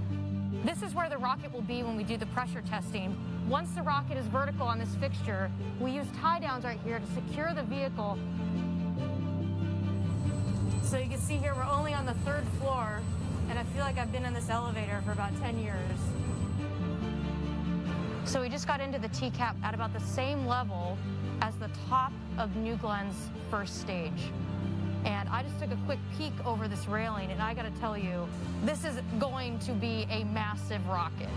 This is where the rocket will be when we do the pressure testing. Once the rocket is vertical on this fixture, we use tie downs right here to secure the vehicle. So you can see here, we're only on the 3rd floor, and I feel like I've been in this elevator for about 10 years. So we just got into the TCAP at about the same level as the top of New Glenn's first stage. And I just took a quick peek over this railing, and I gotta tell you, this is going to be a massive rocket.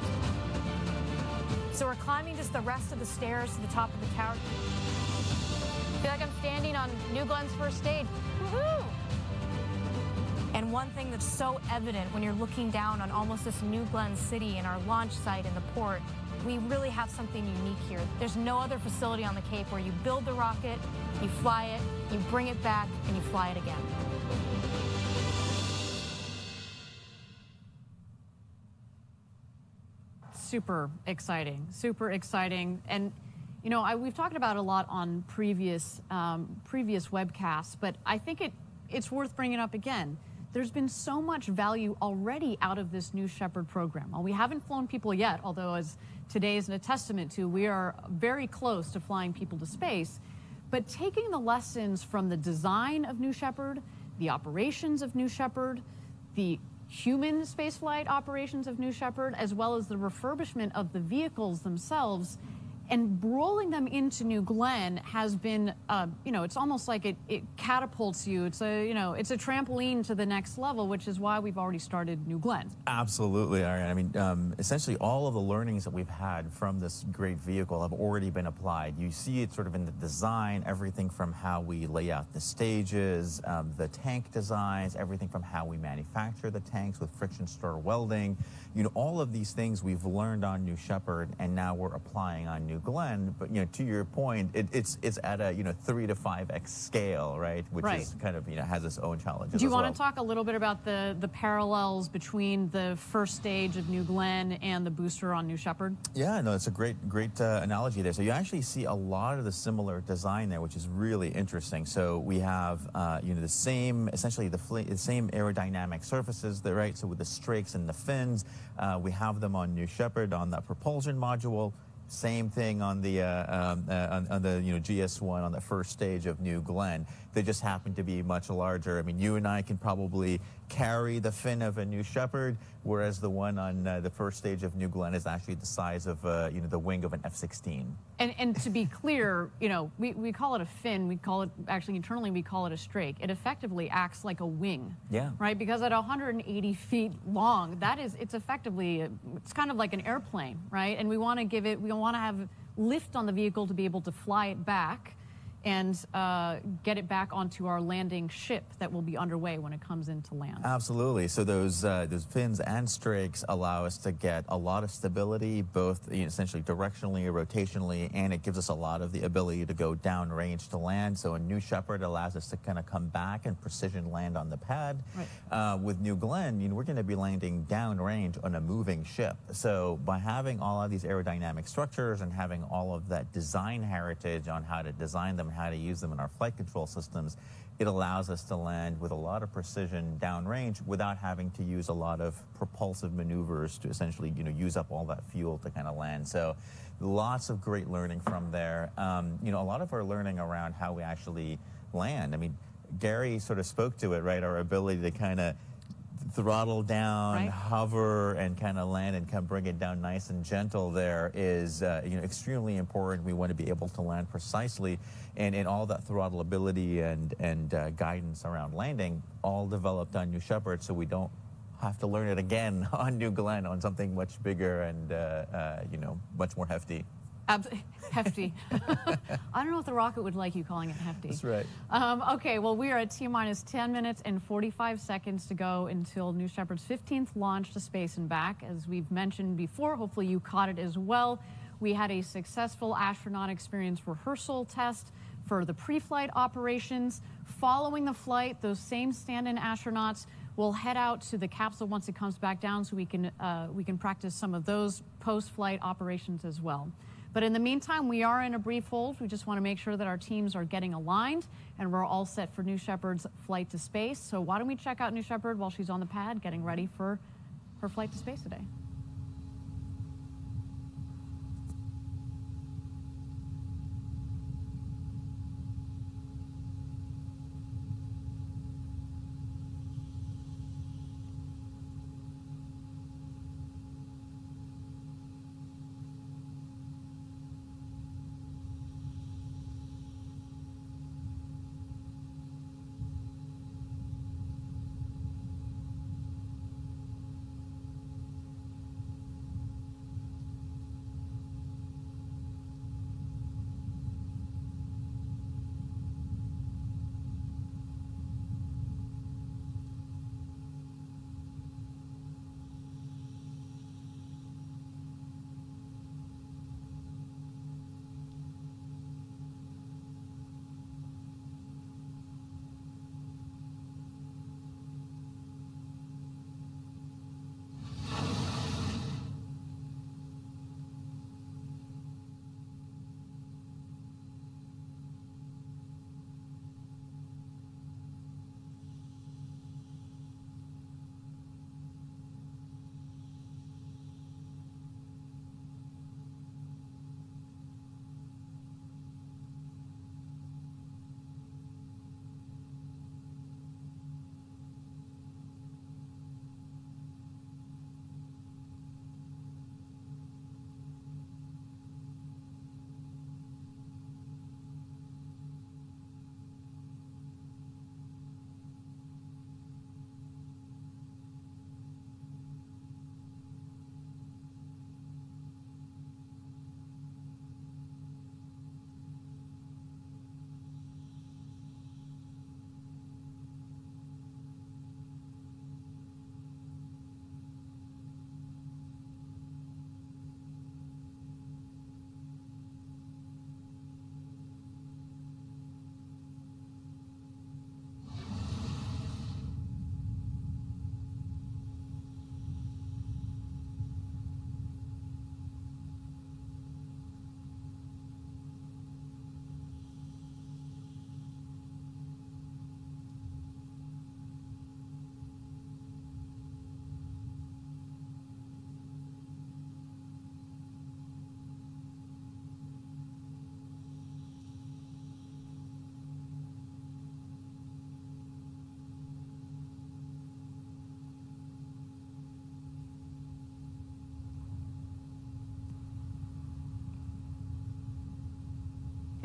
So we're climbing just the rest of the stairs to the top of the tower. I feel like I'm standing on New Glenn's first stage. Woohoo! And one thing that's so evident when you're looking down on almost this New Glenn city and our launch site in the port, we really have something unique here. There's no other facility on the Cape where you build the rocket, you fly it, you bring it back, and you fly it again. Super exciting, super exciting. And, you know, we've talked about it a lot on previous webcasts, but I think it's worth bringing up again. There's been so much value already out of this New Shepard program. Well, we haven't flown people yet, although as today is a testament to, we are very close to flying people to space. But taking the lessons from the design of New Shepard, the operations of New Shepard, the human spaceflight operations of New Shepard, as well as the refurbishment of the vehicles themselves, and rolling them into New Glenn has been, you know, it's almost like it catapults you. It's a, you know, it's a trampoline to the next level, which is why we've already started New Glenn. Absolutely, Ariane. I mean, essentially all of the learnings that we've had from this great vehicle have already been applied. You see it sort of in the design, everything from how we lay out the stages, the tank designs, everything from how we manufacture the tanks with friction stir welding. You know, all of these things we've learned on New Shepard, and now we're applying on New Glenn. But, you know, to your point, it's at a, you know, 3 to 5x scale, right? Which is kind of, you know, has its own challenges. Do you want to talk a little bit about the parallels between the first stage of New Glenn and the booster on New Shepard? Yeah, no, it's a great analogy there. So you actually see a lot of the similar design there, which is really interesting. So we have, you know, the same, essentially the same aerodynamic surfaces there, right? So with the strakes and the fins, we have them on New Shepard on that propulsion module. Same thing on the you know, GS1 on the first stage of New Glenn. They just happen to be much larger. I mean, you and I can probably carry the fin of a New Shepard, whereas the one on the first stage of New Glenn is actually the size of you know, the wing of an F-16. And to be clear, you know, we call it a fin. We call it, actually internally we call it a strake. It effectively acts like a wing. Yeah. Right, because at 180 feet long, it's effectively, it's kind of like an airplane, right? And we want to give it, we want to have lift on the vehicle to be able to fly it back and get it back onto our landing ship that will be underway when it comes into land. Absolutely. So those fins and strakes allow us to get a lot of stability, both, you know, essentially directionally or rotationally, and it gives us a lot of the ability to go downrange to land. So a New Shepard allows us to kind of come back and precision land on the pad. Right. With New Glenn, you know, we're going to be landing downrange on a moving ship. So by having all of these aerodynamic structures and having all of that design heritage on how to design them, how to use them in our flight control systems, it allows us to land with a lot of precision downrange without having to use a lot of propulsive maneuvers to essentially, you know, use up all that fuel to kind of land. So lots of great learning from there. You know, a lot of our learning around how we actually land. I mean, Gary sort of spoke to it, right? Our ability to kind of throttle down, hover, and kind of land and kind of bring it down nice and gentle there is you know, extremely important. We want to be able to land precisely, and all that throttle ability and guidance around landing all developed on New Shepard, so we don't have to learn it again on New Glenn on something much bigger and you know, much more hefty. Hefty. I don't know if the rocket would like you calling it hefty. That's right. Okay, well, we are at T-minus 10 minutes and 45 seconds to go until New Shepard's 15th launch to space and back. As we've mentioned before, hopefully you caught it as well, we had a successful astronaut experience rehearsal test for the pre-flight operations. Following the flight, those same stand-in astronauts will head out to the capsule once it comes back down, so we can practice some of those post-flight operations as well. But in the meantime, we are in a brief hold. We just want to make sure that our teams are getting aligned and we're all set for New Shepard's flight to space. So why don't we check out New Shepard while she's on the pad getting ready for her flight to space today.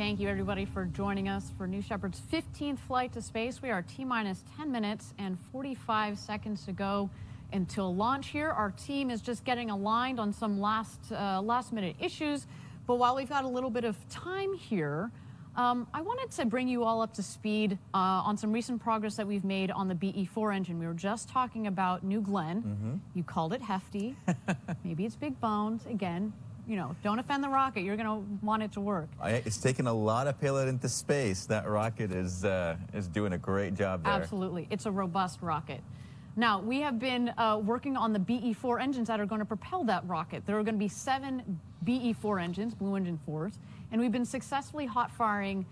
thank you everybody for joining us for New Shepard's 15th flight to space. We are T-minus 10 minutes and 45 seconds to go until launch here. Our team is just getting aligned on some last minute issues. But while we've got a little bit of time here, I wanted to bring you all up to speed on some recent progress that we've made on the BE-4 engine. We were just talking about New Glenn. You called it hefty. Maybe it's big bones. Again, you know, don't offend the rocket. You're going to want it to work. It's taken a lot of payload into space. That rocket is doing a great job there. Absolutely. It's a robust rocket. Now, we have been working on the BE-4 engines that are going to propel that rocket. There are going to be 7 BE-4 engines, Blue Engine 4s, and we've been successfully hot-firing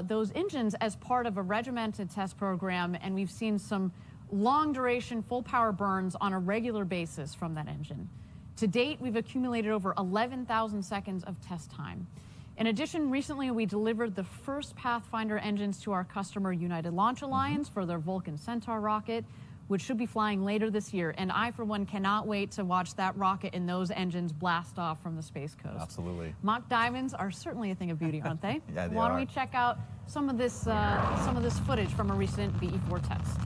those engines as part of a regimented test program, and we've seen some long-duration, full-power burns on a regular basis from that engine. To date, we've accumulated over 11,000 seconds of test time. In addition, recently we delivered the first Pathfinder engines to our customer United Launch Alliance for their Vulcan Centaur rocket, which should be flying later this year. And I, for one, cannot wait to watch that rocket and those engines blast off from the Space Coast. Absolutely. Mock diamonds are certainly a thing of beauty, aren't they? Yeah, they Why are. don't we check out some of this footage from a recent BE-4 test.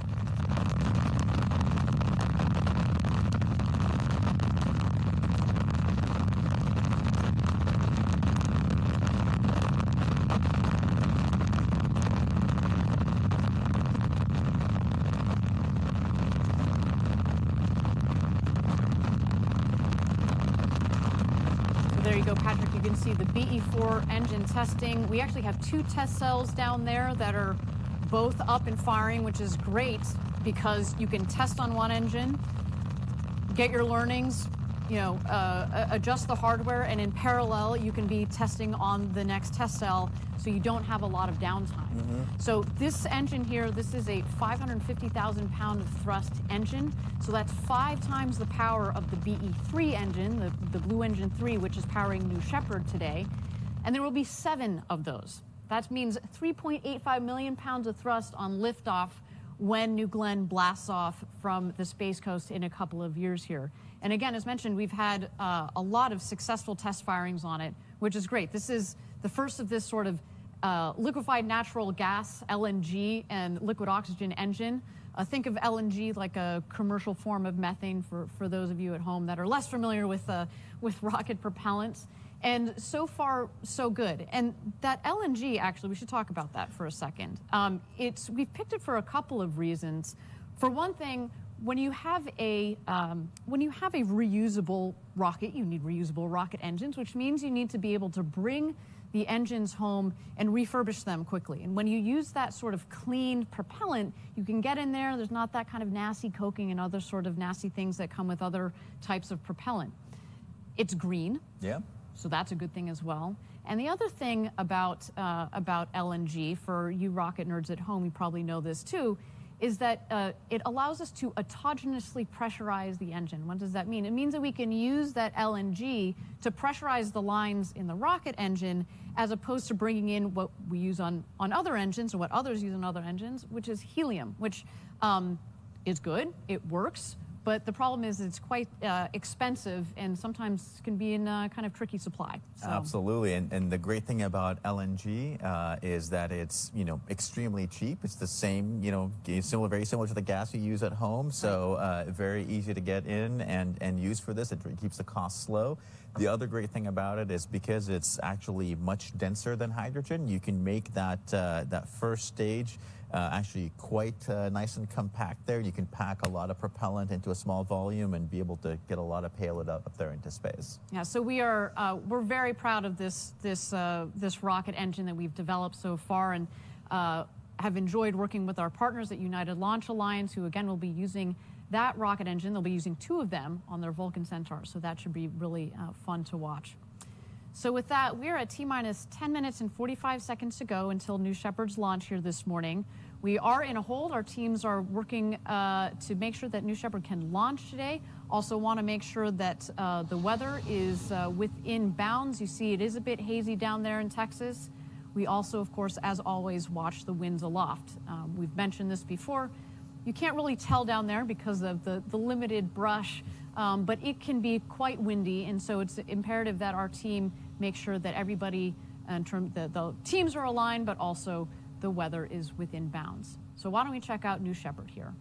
There you go, Patrick. You can see the BE-4 engine testing. We actually have 2 test cells down there that are both up and firing, which is great because you can test on one engine, get your learnings, you know, adjust the hardware, and in parallel, you can be testing on the next test cell so you don't have a lot of downtime. So this engine here, this is a 550,000-pound of thrust engine. So that's 5 times the power of the BE-3 engine, the Blue Engine 3, which is powering New Shepard today. And there will be 7 of those. That means 3.85 million pounds of thrust on liftoff when New Glenn blasts off from the Space Coast in a couple of years here. And again, as mentioned, we've had a lot of successful test firings on it, which is great. This is the first of this sort of liquefied natural gas, LNG, and liquid oxygen engine. Think of LNG like a commercial form of methane for those of you at home that are less familiar with rocket propellants. And so far, so good. And that LNG, actually, we should talk about that for a second. We've picked it for a couple of reasons. For one thing, when you have a reusable rocket, you need reusable rocket engines, which means you need to be able to bring the engines home and refurbish them quickly. And when you use that sort of clean propellant, you can get in there. There's not that kind of nasty coking and other sort of nasty things that come with other types of propellant. It's green. Yeah. So that's a good thing as well. And the other thing about LNG, for you rocket nerds at home, you probably know this too, is that it allows us to autogenously pressurize the engine. What does that mean? It means that we can use that LNG to pressurize the lines in the rocket engine as opposed to bringing in what we use on other engines or what others use on other engines, which is helium, which is good, it works, but the problem is it's quite expensive and sometimes can be in kind of tricky supply. So. Absolutely, and the great thing about LNG is that it's, you know, extremely cheap. It's the same, you know, very similar to the gas you use at home. So very easy to get in and use for this. It keeps the costs low. The other great thing about it is because it's actually much denser than hydrogen, you can make that first stage actually quite nice and compact there. You can pack a lot of propellant into a small volume and be able to get a lot of payload up there into space. Yeah, so we're very proud of this rocket engine that we've developed so far, and have enjoyed working with our partners at United Launch Alliance, who again will be using that rocket engine. They'll be using 2 of them on their Vulcan Centaur, so that should be really fun to watch. So with that, we're at T-minus 10 minutes and 45 seconds to go until New Shepard's launch here this morning. We are in a hold. Our teams are working to make sure that New Shepard can launch today. Also want to make sure that the weather is within bounds. You see it is a bit hazy down there in Texas. We also, of course, as always, watch the winds aloft. We've mentioned this before. You can't really tell down there because of the limited brush, but it can be quite windy, and so it's imperative that our team make sure that everybody in terms the teams are aligned, but also the weather is within bounds. So why don't we check out New Shepard here?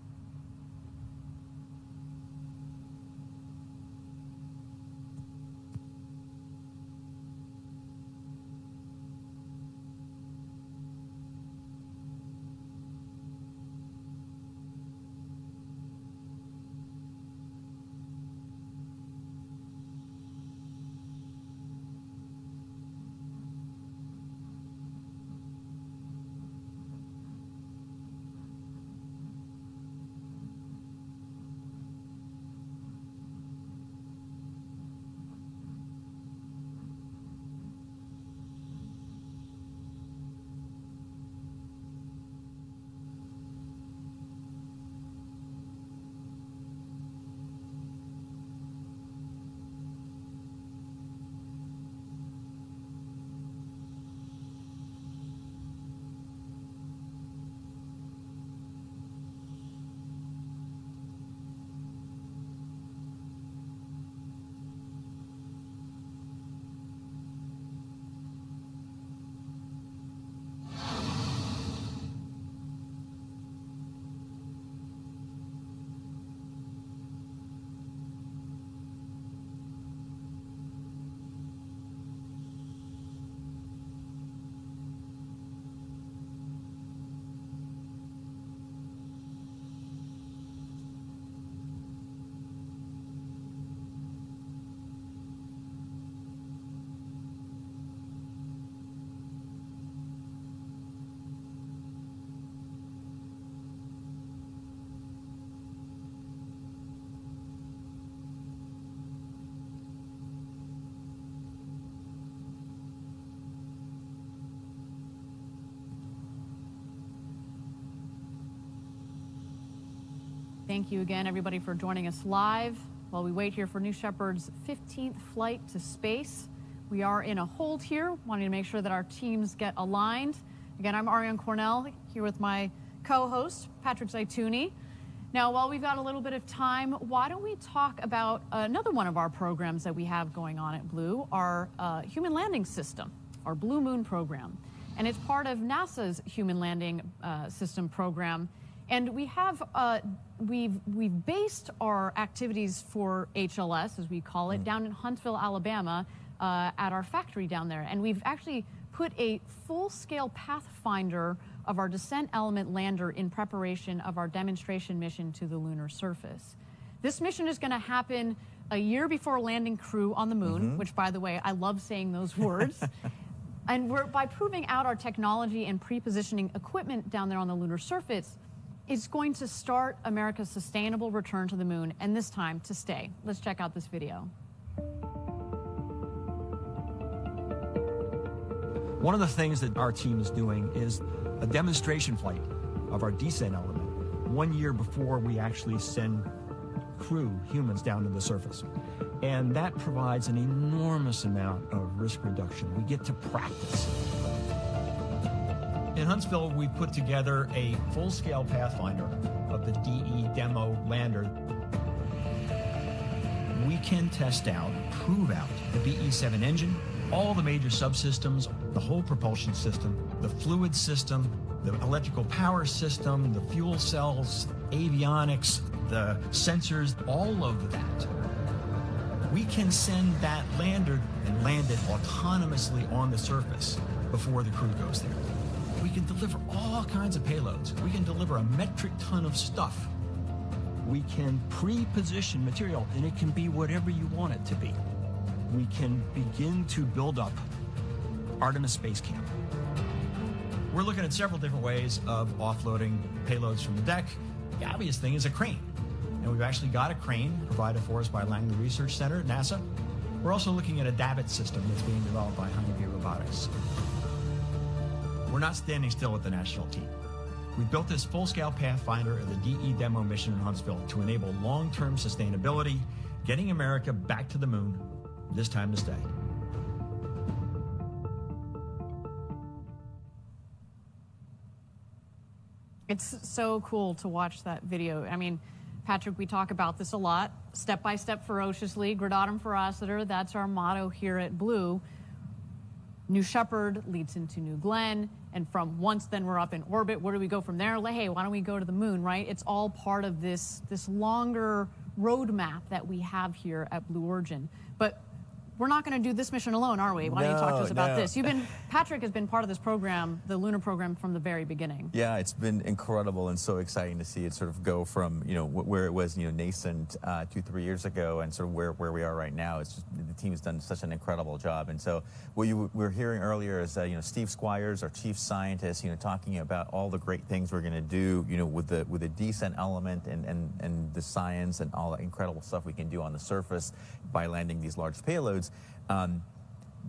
Thank you again, everybody, for joining us live while we wait here for New Shepard's 15th flight to space. We are in a hold here, wanting to make sure that our teams get aligned. Again, I'm Ariane Cornell, here with my co-host, Patrick Zaituni. Now, while we've got a little bit of time, why don't we talk about another one of our programs that we have going on at Blue, our human landing system, our Blue Moon program. And it's part of NASA's human landing system program. And we have, we've based our activities for HLS, as we call it, down in Huntsville, Alabama, at our factory down there. And we've actually put a full-scale pathfinder of our descent element lander in preparation of our demonstration mission to the lunar surface. This mission is going to happen a year before landing crew on the moon, which, by the way, I love saying those words. And by proving out our technology and pre-positioning equipment down there on the lunar surface, it's going to start America's sustainable return to the moon, and this time to stay. Let's check out this video. One of the things that our team is doing is a demonstration flight of our descent element 1 year before we actually send crew, humans, down to the surface. And that provides an enormous amount of risk reduction. We get to practice. In Huntsville, we put together a full-scale pathfinder of the DE demo lander. We can test out, prove out the BE-7 engine, all the major subsystems, the whole propulsion system, the fluid system, the electrical power system, the fuel cells, avionics, the sensors, all of that. We can send that lander and land it autonomously on the surface before the crew goes there. We can deliver all kinds of payloads. We can deliver a metric ton of stuff. We can pre-position material, and it can be whatever you want it to be. We can begin to build up Artemis Space Camp. We're looking at several different ways of offloading payloads from the deck. The obvious thing is a crane. And we've actually got a crane provided for us by Langley Research Center at NASA. We're also looking at a davit system that's being developed by Honeybee Robotics. We're not standing still with the national team. We built this full-scale pathfinder of the DE demo mission in Huntsville to enable long-term sustainability, getting America back to the moon, this time to stay. It's so cool to watch that video. I mean, Patrick, we talk about this a lot. Step by step, ferociously, gradatum ferociter. That's our motto here at Blue. New Shepard leads into New Glenn, and from once then we're up in orbit, where do we go from there? Like, hey, why don't we go to the moon, right? It's all part of this longer roadmap that we have here at Blue Origin. But we're not going to do this mission alone, are we? Why don't you talk to us about this? Patrick has been part of this program, the lunar program, from the very beginning. Yeah, it's been incredible and so exciting to see it sort of go from, where it was, nascent 2-3 years ago and sort of where we are right now. It's just, the team has done such an incredible job. And so what you were hearing earlier is, Steve Squires, our chief scientist, talking about all the great things we're going to do, with the descent element and the science and all the incredible stuff we can do on the surface by landing these large payloads.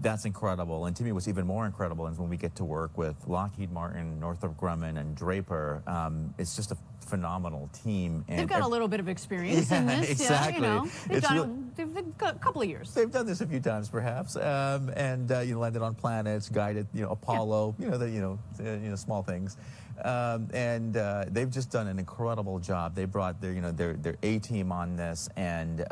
That's incredible. And to me, what's even more incredible is when we get to work with Lockheed Martin, Northrop Grumman, and Draper. It's just a phenomenal team. And they've got a little bit of experience in this. Exactly. Yeah, they've got a couple of years. They've done this a few times, perhaps, and landed on planets, guided, Apollo, small things. They've just done an incredible job. They brought their A-team on this, and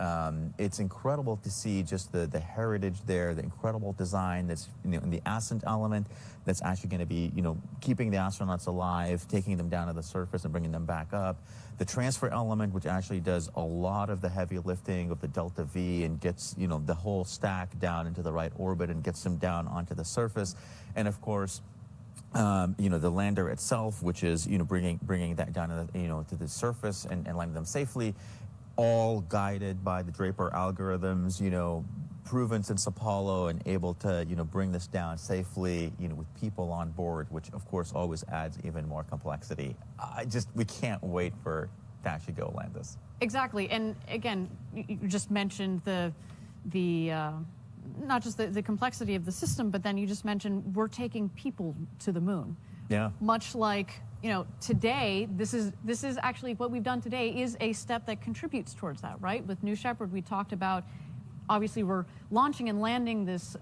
it's incredible to see just the heritage there, the incredible design that's in the ascent element that's actually going to be keeping the astronauts alive, taking them down to the surface and bringing them back up. The transfer element, which actually does a lot of the heavy lifting of the Delta V and gets the whole stack down into the right orbit and gets them down onto the surface, and of course, the lander itself, which is bringing that down to the surface and landing them safely, all guided by the Draper algorithms, proven since Apollo and able to bring this down safely, with people on board, which of course always adds even more complexity. We can't wait to actually go land this. Exactly, and again, you just mentioned the not just the complexity of the system, but then you just mentioned we're taking people to the moon. Yeah. Much like, today, this is actually what we've done today is a step that contributes towards that, right? With New Shepard, we talked about, obviously, we're launching and landing this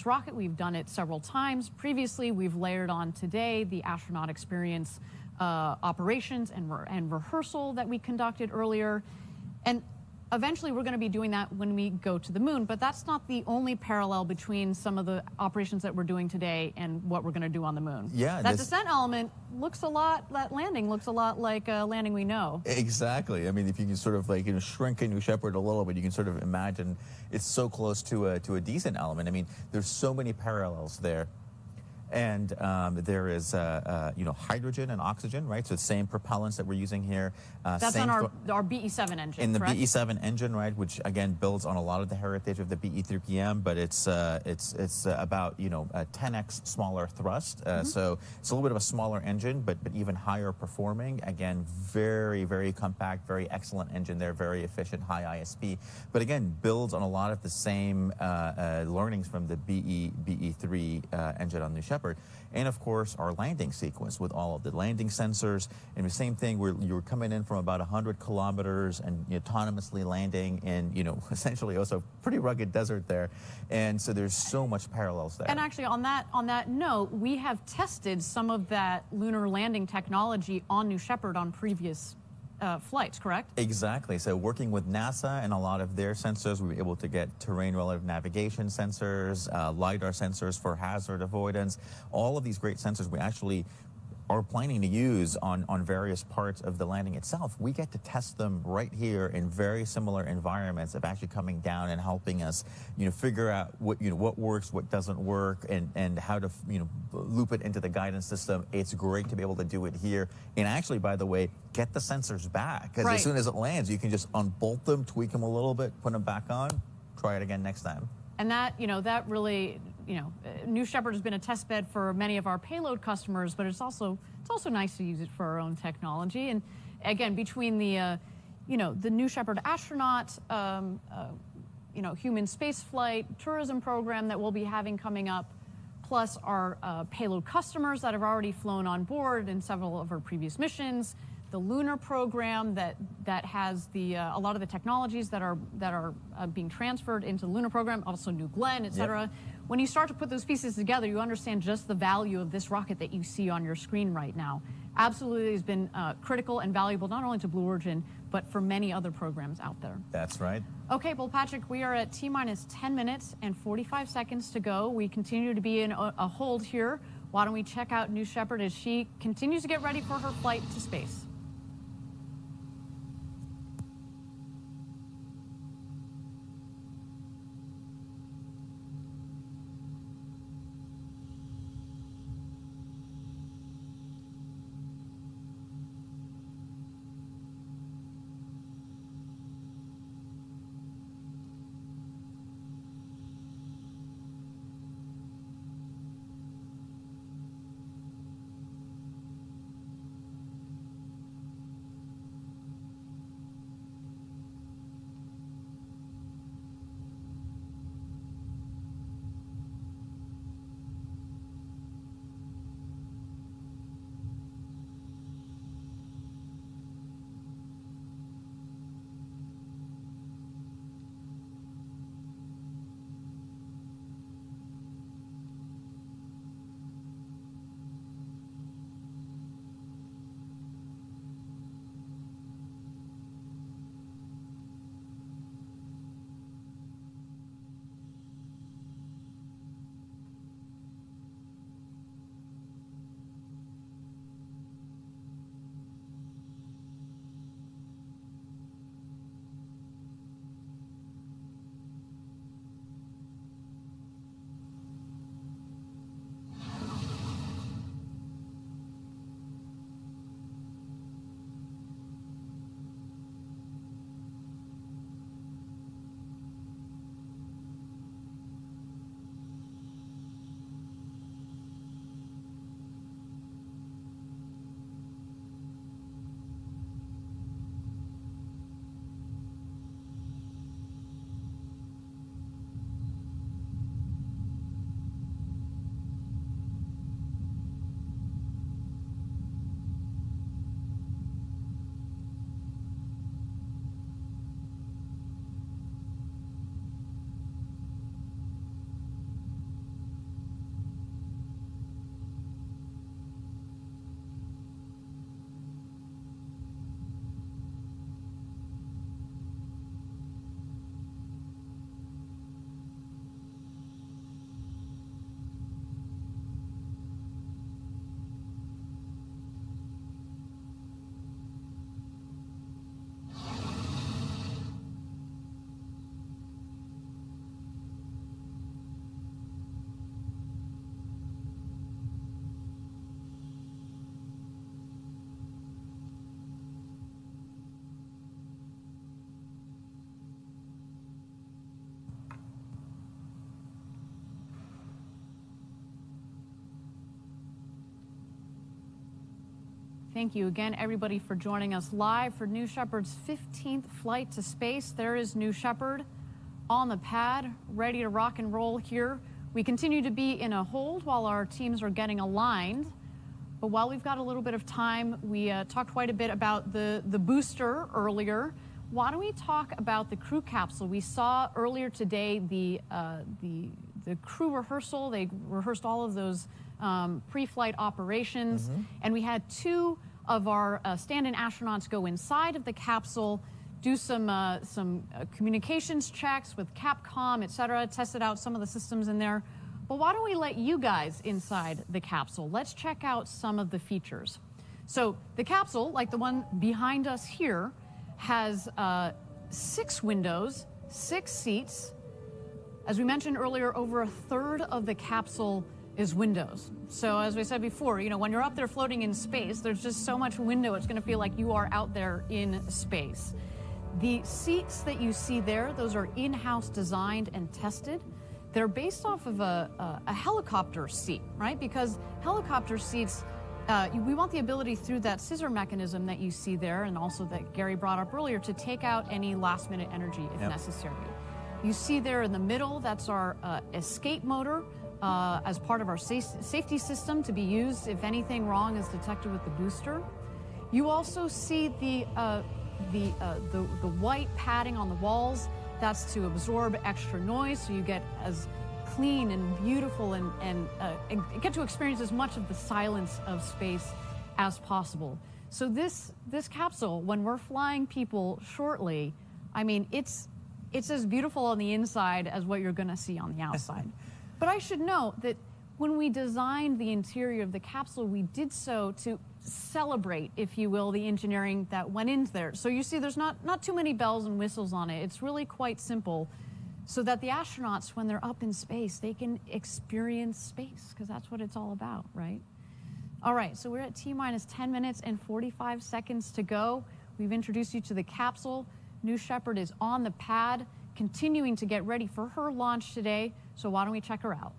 rocket. We've done it several times. Previously, we've layered on today the astronaut experience operations and rehearsal that we conducted earlier. And eventually, we're going to be doing that when we go to the moon, but that's not the only parallel between some of the operations that we're doing today and what we're going to do on the moon. Yeah, that descent element looks a lot, that landing looks a lot like a landing we know. Exactly. I mean, if you can sort of shrink a New Shepard a little bit, you can sort of imagine it's so close to a decent element. I mean, there's so many parallels there. And there is, hydrogen and oxygen, right? So the same propellants that we're using here. That's on our BE-7 engine, in the correct? BE-7 engine, right? Which again builds on a lot of the heritage of the BE-3PM, but it's about a 10x smaller thrust. So it's a little bit of a smaller engine, but even higher performing. Again, very, very compact, very excellent engine there, very efficient, high ISP. But again, builds on a lot of the same learnings from the BE-3 engine on New Shepard. And of course, our landing sequence with all of the landing sensors. And the same thing, you're coming in from about 100 kilometers and autonomously landing in, essentially also pretty rugged desert there. And so there's so much parallels there. And actually, on that note, we have tested some of that lunar landing technology on New Shepard on previous flights, correct? Exactly. So working with NASA and a lot of their sensors, we were able to get terrain relative navigation sensors, LiDAR sensors for hazard avoidance. All of these great sensors we actually are planning to use on various parts of the landing itself. We get to test them right here in very similar environments of actually coming down and helping us, figure out what works, what doesn't work, and how to, loop it into the guidance system. It's great to be able to do it here. And actually, by the way, get the sensors back, because as soon as it lands, you can just unbolt them, tweak them a little bit, put them back on, try it again next time. And that, that really, New Shepard has been a test bed for many of our payload customers, but it's also nice to use it for our own technology. And again, between the, the New Shepard astronaut, human spaceflight tourism program that we'll be having coming up, plus our payload customers that have already flown on board in several of our previous missions, the lunar program that has a lot of the technologies that are being transferred into the lunar program, also New Glenn, et cetera. Yep. when you start to put those pieces together, you understand just the value of this rocket that you see on your screen right now. Absolutely has been critical and valuable, not only to Blue Origin, but for many other programs out there. That's right. Okay, well, Patrick, we are at T-minus 10 minutes and 45 seconds to go. We continue to be in a hold here. Why don't we check out New Shepard as she continues to get ready for her flight to space? Thank you again, everybody, for joining us live for New Shepard's 15th flight to space. There is New Shepard on the pad, ready to rock and roll here. We continue to be in a hold while our teams are getting aligned. But while we've got a little bit of time, we talked quite a bit about the booster earlier. Why don't we talk about the crew capsule? We saw earlier today the crew rehearsal. They rehearsed all of those pre-flight operations, and we had two of our stand-in astronauts go inside of the capsule, do some communications checks with Capcom, et cetera, tested out some of the systems in there. But why don't we let you guys inside the capsule? Let's check out some of the features. So the capsule, like the one behind us here, has 6 windows, 6 seats. As we mentioned earlier, over a third of the capsule is windows. So as we said before, you know, when you're up there floating in space, there's just so much window, it's gonna feel like you are out there in space. The seats that you see there, those are in-house designed and tested. They're based off of a helicopter seat, right? Because helicopter seats, we want the ability through that scissor mechanism that you see there, and also that Gary brought up earlier, to take out any last-minute energy if necessary. You see there in the middle, that's our escape motor as part of our safety system to be used if anything wrong is detected with the booster. You also see the white padding on the walls. That's to absorb extra noise, so you get as clean and beautiful and get to experience as much of the silence of space as possible. So this capsule, when we're flying people shortly, I mean, it's as beautiful on the inside as what you're going to see on the outside. But I should note that when we designed the interior of the capsule, we did so to celebrate, if you will, the engineering that went into there. So you see there's not too many bells and whistles on it. It's really quite simple, so that the astronauts, when they're up in space, they can experience space, because that's what it's all about, right? All right, so we're at T-minus 10 minutes and 45 seconds to go. We've introduced you to the capsule. New Shepard is on the pad, continuing to get ready for her launch today. So why don't we check her out?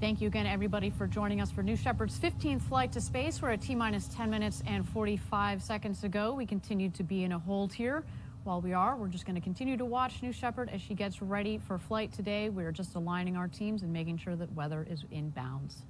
Thank you again, everybody, for joining us for New Shepard's 15th flight to space. We're at T-minus 10 minutes and 45 seconds to go. We continue to be in a hold here. While we're just going to continue to watch New Shepard as she gets ready for flight today. We're just aligning our teams and making sure that weather is in bounds.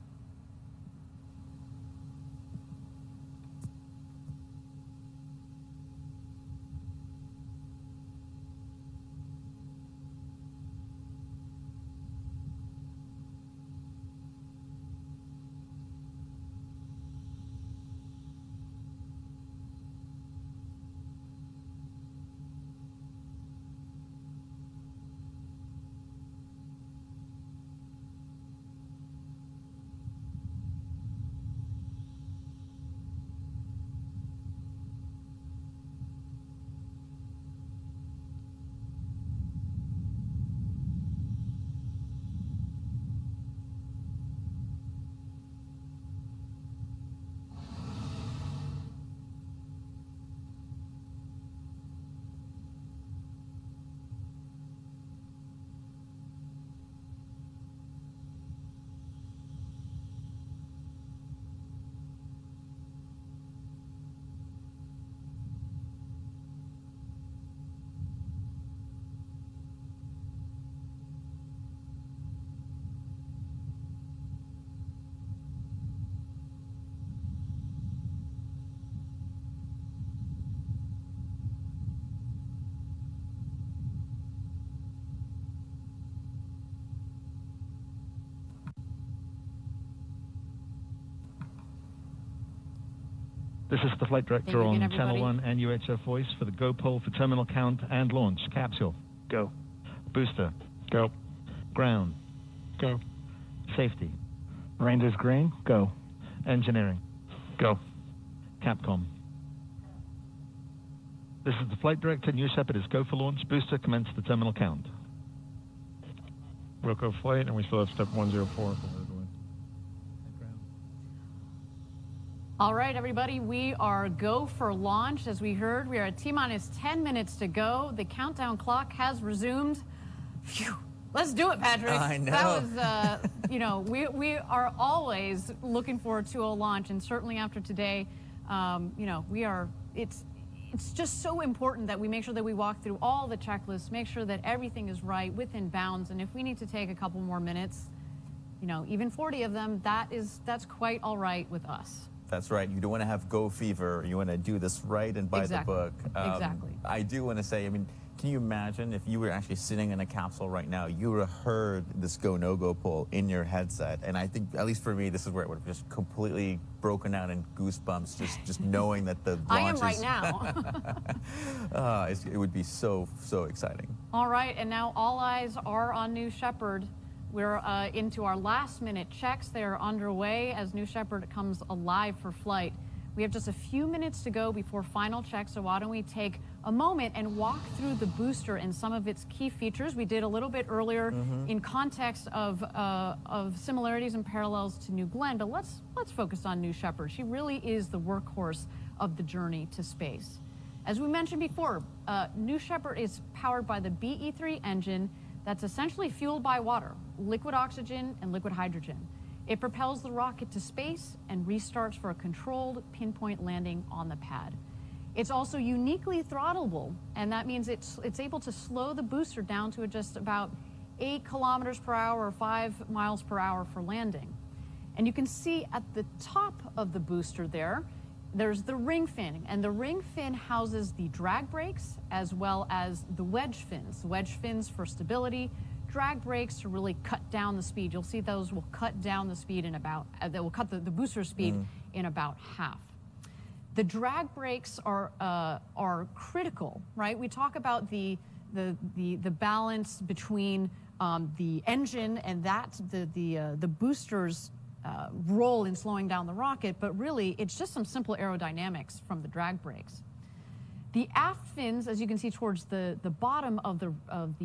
This is the flight director on Channel 1 and UHF voice for the go poll for terminal count and launch. Capsule. Go. Booster. Go. Ground. Go. Safety. Ranger's green. Go. Engineering. Go. Capcom. This is the flight director. New Shepard is go for launch. Booster, commence the terminal count. Wilco flight, and we still have step 104. All right, everybody, we are go for launch. As we heard, we are at T-minus 10 minutes to go. The countdown clock has resumed. Phew. Let's do it, Patrick. I know. That was, you know, we are always looking forward to a launch, and certainly after today, you know, it's just so important that we make sure that we walk through all the checklists, make sure that everything is right, within bounds, and if we need to take a couple more minutes, you know, even 40 of them, that's quite all right with us. That's right. You don't want to have go fever. You want to do this right and by the book. Exactly. I do want to say, I mean, can you imagine if you were actually sitting in a capsule right now, you would have heard this go, no-go poll in your headset. And I think, at least for me, this is where it would have just completely broken out in goosebumps, just knowing that the launch I am right now. it would be so exciting. All right, and now all eyes are on New Shepard. We're into our last-minute checks. They are underway as New Shepard comes alive for flight. We have just a few minutes to go before final checks, so why don't we take a moment and walk through the booster and some of its key features. We did a little bit earlier in context of similarities and parallels to New Glenn, but let's focus on New Shepard. She really is the workhorse of the journey to space. As we mentioned before, New Shepard is powered by the BE-3 engine that's essentially fueled by water, liquid oxygen and liquid hydrogen. It propels the rocket to space and restarts for a controlled pinpoint landing on the pad. It's also uniquely throttleable, and that means it's able to slow the booster down to just about 8 kilometers per hour or 5 miles per hour for landing. And you can see at the top of the booster there's the ring fin, and the ring fin houses the drag brakes as well as the wedge fins. Wedge fins for stability, drag brakes to really cut down the speed. You'll see those will cut down the speed in about, that will cut the booster speed in about half. The drag brakes are critical, right? We talk about the balance between the engine and the booster's role in slowing down the rocket, but really it's just some simple aerodynamics from the drag brakes. The aft fins, as you can see towards the bottom of the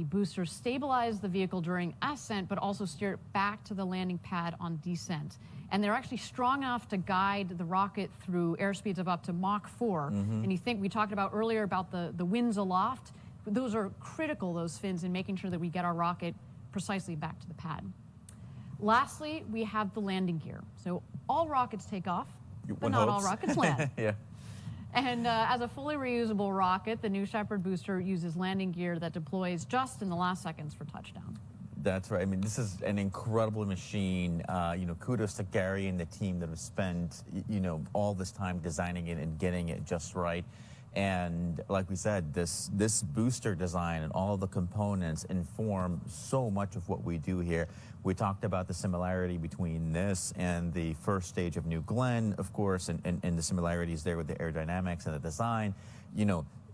booster, stabilize the vehicle during ascent, but also steer it back to the landing pad on descent. And they're actually strong enough to guide the rocket through airspeeds of up to Mach 4. And you think we talked about earlier about the winds aloft. Those are critical, those fins, in making sure that we get our rocket precisely back to the pad. Lastly, we have the landing gear. So all rockets take off, but One not all hopes. rockets land. Yeah. And as a fully reusable rocket, the New Shepard booster uses landing gear that deploys just in the last seconds for touchdown. That's right. I mean, this is an incredible machine. Kudos to Gary and the team that have spent, all this time designing it and getting it just right. And like we said, this booster design and all of the components inform so much of what we do here. We talked about the similarity between this and the first stage of New Glenn, of course, and the similarities there with the aerodynamics and the design.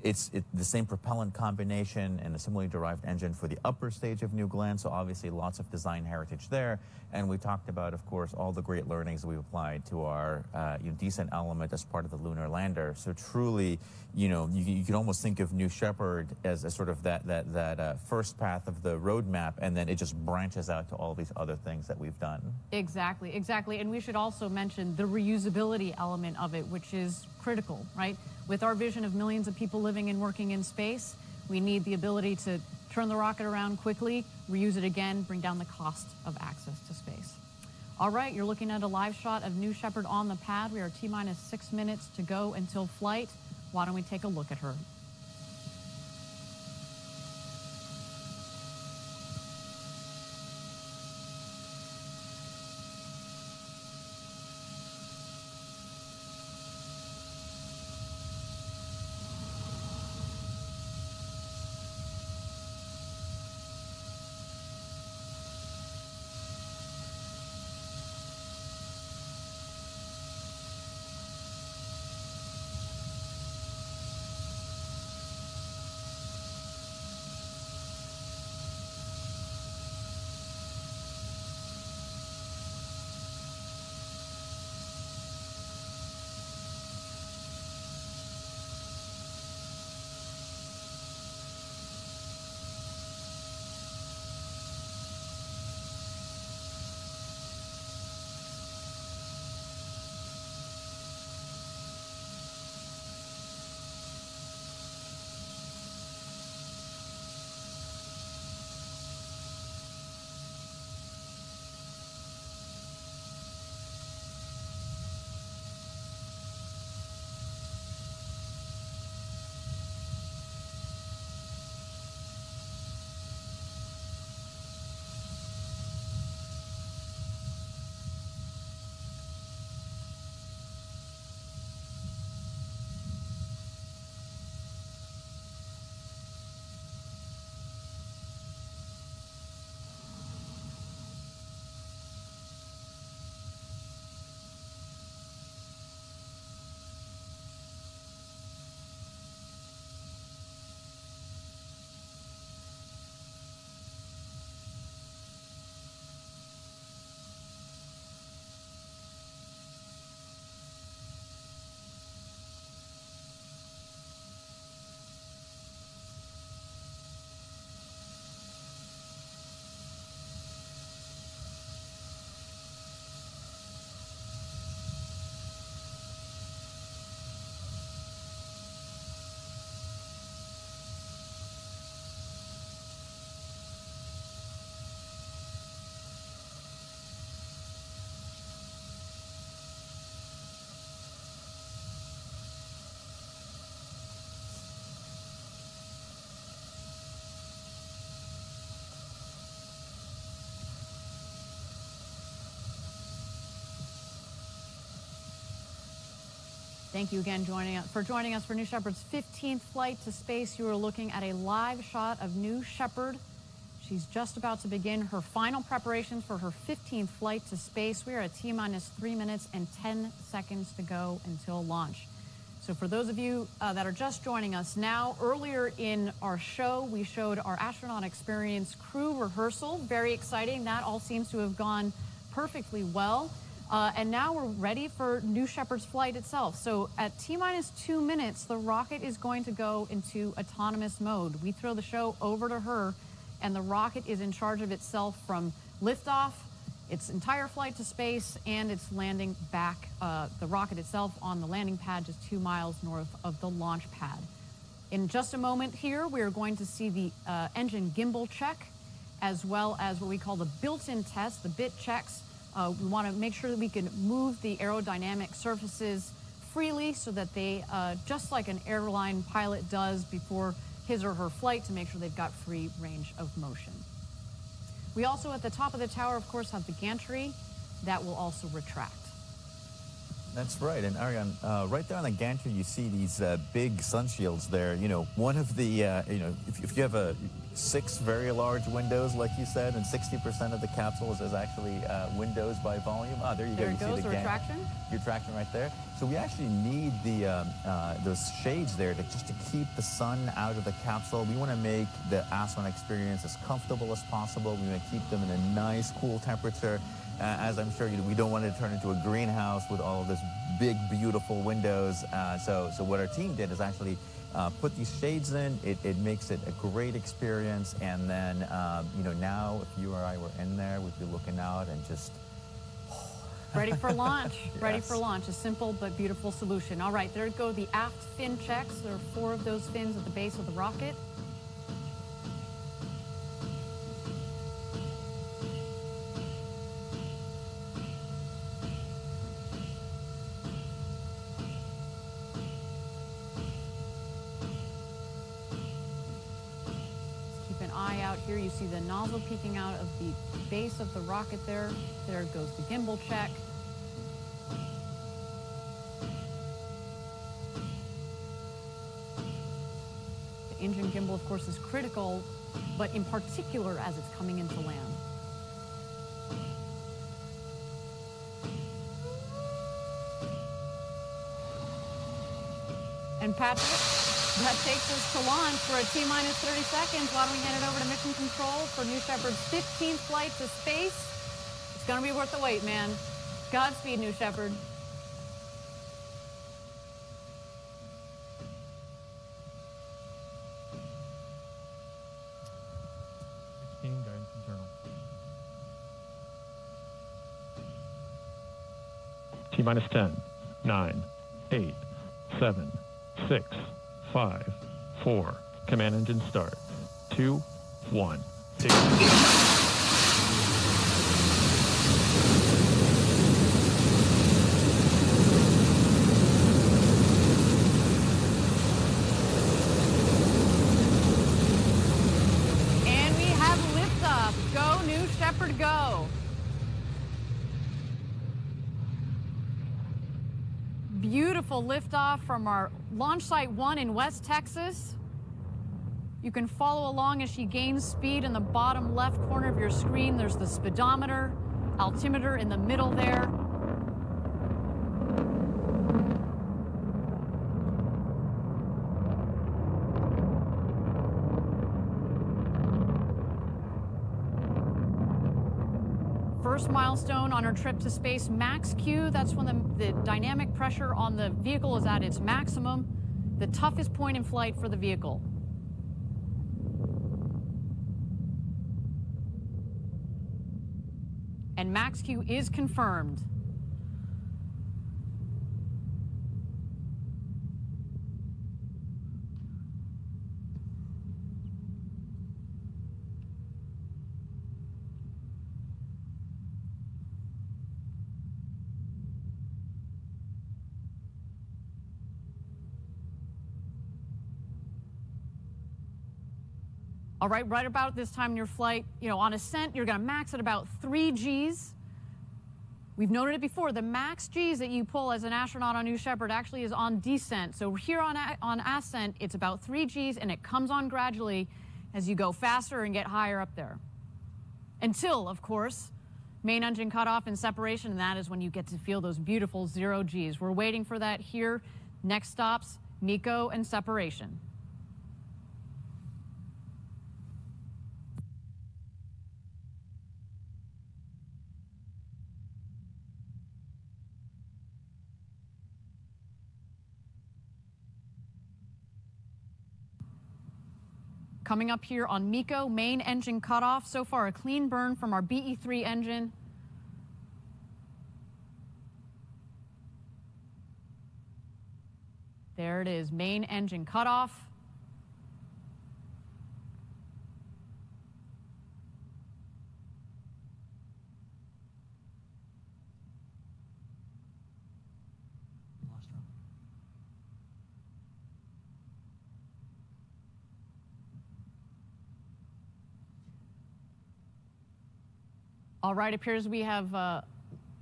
It's the same propellant combination and a similarly derived engine for the upper stage of New Glenn, so obviously lots of design heritage there. And we talked about, of course, all the great learnings that we've applied to our descent element as part of the lunar lander. So truly, you can almost think of New Shepard as a sort of that first path of the roadmap, and then it just branches out to all these other things that we've done. Exactly. And we should also mention the reusability element of it, which is critical, right? With our vision of millions of people living and working in space, we need the ability to turn the rocket around quickly, reuse it again, bring down the cost of access to space. All right, you're looking at a live shot of New Shepard on the pad. We are T-minus 6 minutes to go until flight. Why don't we take a look at her? Thank you again for joining us for New Shepard's 15th flight to space. You are looking at a live shot of New Shepard. She's just about to begin her final preparations for her 15th flight to space. We are at T-minus 3 minutes and 10 seconds to go until launch. So for those of you that are just joining us now, earlier in our show, we showed our astronaut experience crew rehearsal. Very exciting. That all seems to have gone perfectly well. And now we're ready for New Shepard's flight itself. So at T-minus 2 minutes, the rocket is going to go into autonomous mode. We throw the show over to her, and the rocket is in charge of itself from liftoff, its entire flight to space, and its landing back, the rocket itself on the landing pad just 2 miles north of the launch pad. In just a moment here, we are going to see the engine gimbal check, as well as what we call the built-in tests, the bit checks. We want to make sure that we can move the aerodynamic surfaces freely so that they, just like an airline pilot does before his or her flight, to make sure they've got free range of motion. We also, at the top of the tower, of course, have the gantry that will also retract. That's right, and Ariane, right there on the gantry, you see these big sun shields there. You know, one of the, if you have 6 very large windows, like you said, and 60% of the capsule is actually windows by volume. Ah, there you go. There You it see goes, the retraction. Retraction right there. So we actually need those shades there just to keep the sun out of the capsule. We want to make the astronaut experience as comfortable as possible. We want to keep them in a nice, cool temperature. As I'm sure we don't want it to turn into a greenhouse with all of this big, beautiful windows. So what our team did is actually put these shades in. It makes it a great experience. And then, now if you or I were in there, we'd be looking out and just... Ready for launch. Yes. Ready for launch. A simple but beautiful solution. All right, there go the aft fin checks. There are 4 of those fins at the base of the rocket. Out here, you see the nozzle peeking out of the base of the rocket there. There goes the gimbal check. The engine gimbal, of course, is critical, but in particular as it's coming into land. And Patrick, that takes us to launch. We're at T-minus 30 seconds. Why don't we hand it over to Mission Control for New Shepard's 15th flight to space? It's going to be worth the wait, man. Godspeed, New Shepard. 16, guidance internal. T-minus 10, 9, 8, 7, 6, 5, 4. Command engine start. 2, 1. And we have liftoff. Go, New Shepard, go. Beautiful liftoff from our launch site 1 in West Texas. You can follow along as she gains speed in the bottom left corner of your screen. There's the speedometer, altimeter in the middle there. First milestone on our trip to space, max Q. That's when the dynamic pressure on the vehicle is at its maximum, the toughest point in flight for the vehicle. And max Q is confirmed. All right, right about this time in your flight, on ascent, you're going to max at about 3 Gs. We've noted it before. The max Gs that you pull as an astronaut on New Shepard actually is on descent. So here on ascent, it's about 3 Gs, and it comes on gradually as you go faster and get higher up there. Until, of course, main engine cutoff and separation, and that is when you get to feel those beautiful 0 Gs. We're waiting for that here. Next stops, MECO and separation. Coming up here on MECO, main engine cutoff. So far, a clean burn from our BE-3 engine. There it is, main engine cutoff. All right, appears we have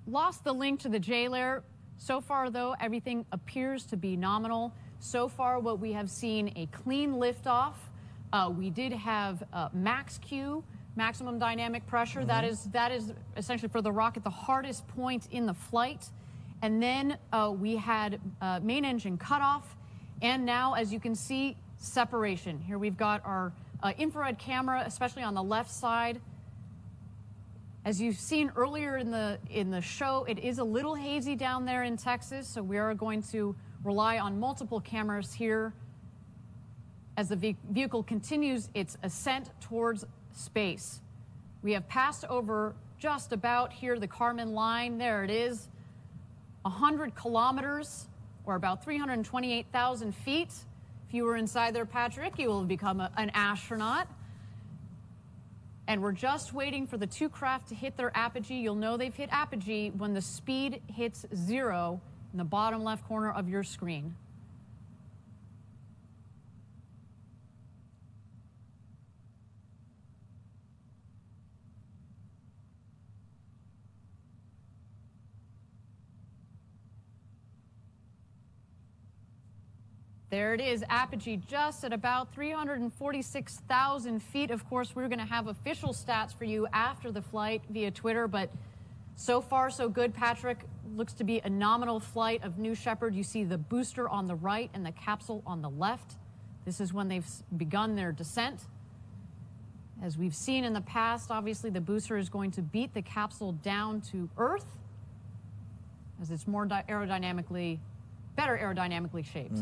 lost the link to the J layer. So far, though, everything appears to be nominal. So far, what we have seen, a clean liftoff. We did have max Q, maximum dynamic pressure. That is essentially for the rocket the hardest point in the flight. And then we had main engine cutoff. And now, as you can see, separation. Here we've got our infrared camera, especially on the left side. As you've seen earlier in the show, it is a little hazy down there in Texas, so we are going to rely on multiple cameras here as the vehicle continues its ascent towards space. We have passed over just about here the Kármán line. There it is, 100 kilometers, or about 328,000 feet. If you were inside there, Patrick, you will have become an astronaut. And we're just waiting for the two craft to hit their apogee. You'll know they've hit apogee when the speed hits 0 in the bottom left corner of your screen. There it is, apogee just at about 346,000 feet. Of course, we're going to have official stats for you after the flight via Twitter, but so far so good, Patrick. Looks to be a nominal flight of New Shepard. You see the booster on the right and the capsule on the left. This is when they've begun their descent. As we've seen in the past, obviously the booster is going to beat the capsule down to Earth as it's more better aerodynamically shaped.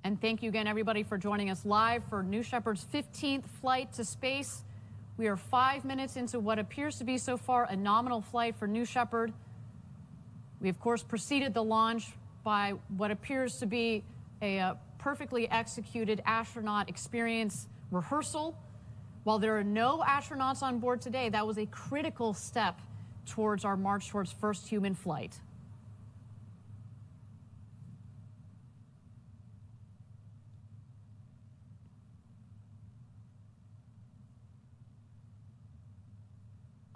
And thank you again, everybody, for joining us live for New Shepard's 15th flight to space. We are 5 minutes into what appears to be so far a nominal flight for New Shepard. We, of course, preceded the launch by what appears to be a perfectly executed astronaut experience rehearsal. While there are no astronauts on board today, that was a critical step towards our march towards first human flight.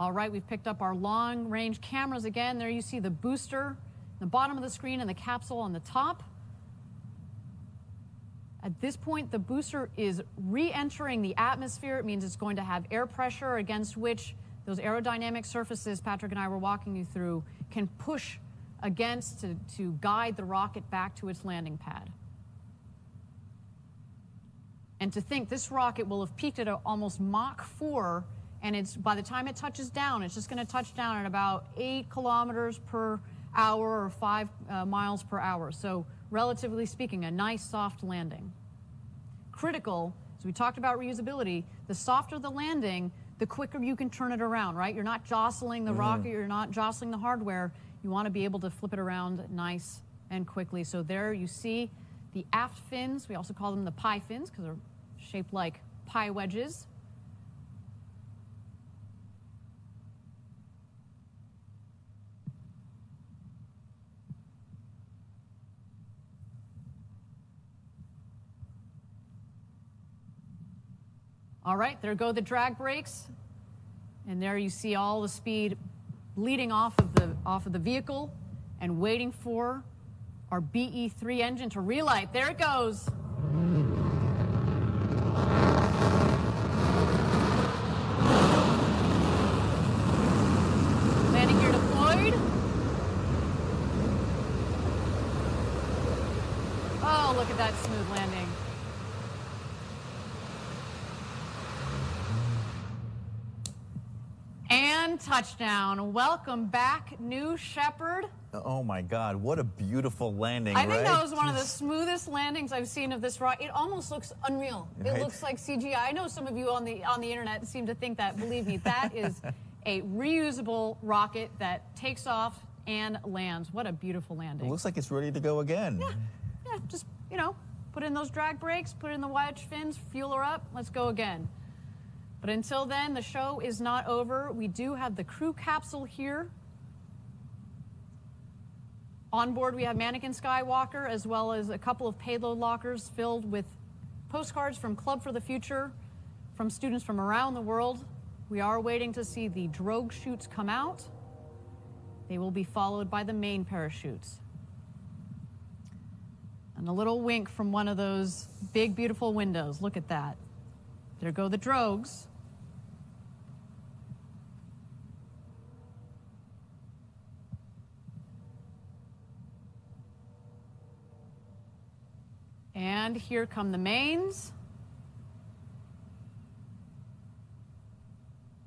All right, we've picked up our long-range cameras again. There you see the booster, the bottom of the screen, and the capsule on the top. At this point, the booster is re-entering the atmosphere. It means it's going to have air pressure against which those aerodynamic surfaces Patrick and I were walking you through can push against to guide the rocket back to its landing pad. And to think this rocket will have peaked at almost Mach 4, and it's, by the time it touches down, it's just going to touch down at about 8 kilometers per hour or 5 miles per hour. So relatively speaking, a nice soft landing. Critical, as we talked about reusability, the softer the landing, the quicker you can turn it around, right? You're not jostling the rocket, you're not jostling the hardware. You want to be able to flip it around nice and quickly. So there you see the aft fins. We also call them the pie fins because they're shaped like pie wedges. All right, there go the drag brakes. And there you see all the speed bleeding off of the vehicle and waiting for our BE-3 engine to relight. There it goes. Landing gear deployed. Oh, look at that smooth landing. And touchdown. Welcome back, New Shepard. Oh my God, what a beautiful landing, I think that was one of the smoothest landings I've seen of this rocket. It almost looks unreal. Right? It looks like CGI. I know some of you on the internet seem to think that. Believe me, that is a reusable rocket that takes off and lands. What a beautiful landing. It looks like it's ready to go again. Yeah, just, you know, put in those drag brakes, put in the wedge fins, fuel her up, let's go again. But until then, the show is not over. We do have the crew capsule here. On board, we have Mannequin Skywalker, as well as a couple of payload lockers filled with postcards from Club for the Future, from students from around the world. We are waiting to see the drogue chutes come out. They will be followed by the main parachutes. And a little wink from one of those big, beautiful windows. Look at that. There go the drogues. And here come the mains.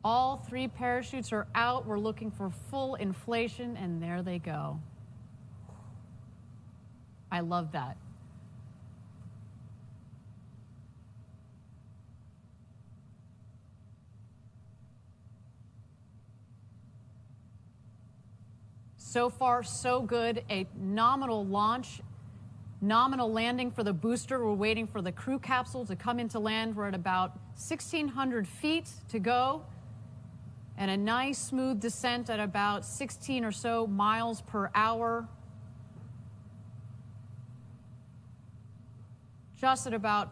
All 3 parachutes are out. We're looking for full inflation, and there they go. I love that. So far, so good. A nominal launch, nominal landing for the booster. We're waiting for the crew capsule to come into land. We're at about 1,600 feet to go. And a nice smooth descent at about 16 or so miles per hour. Just at about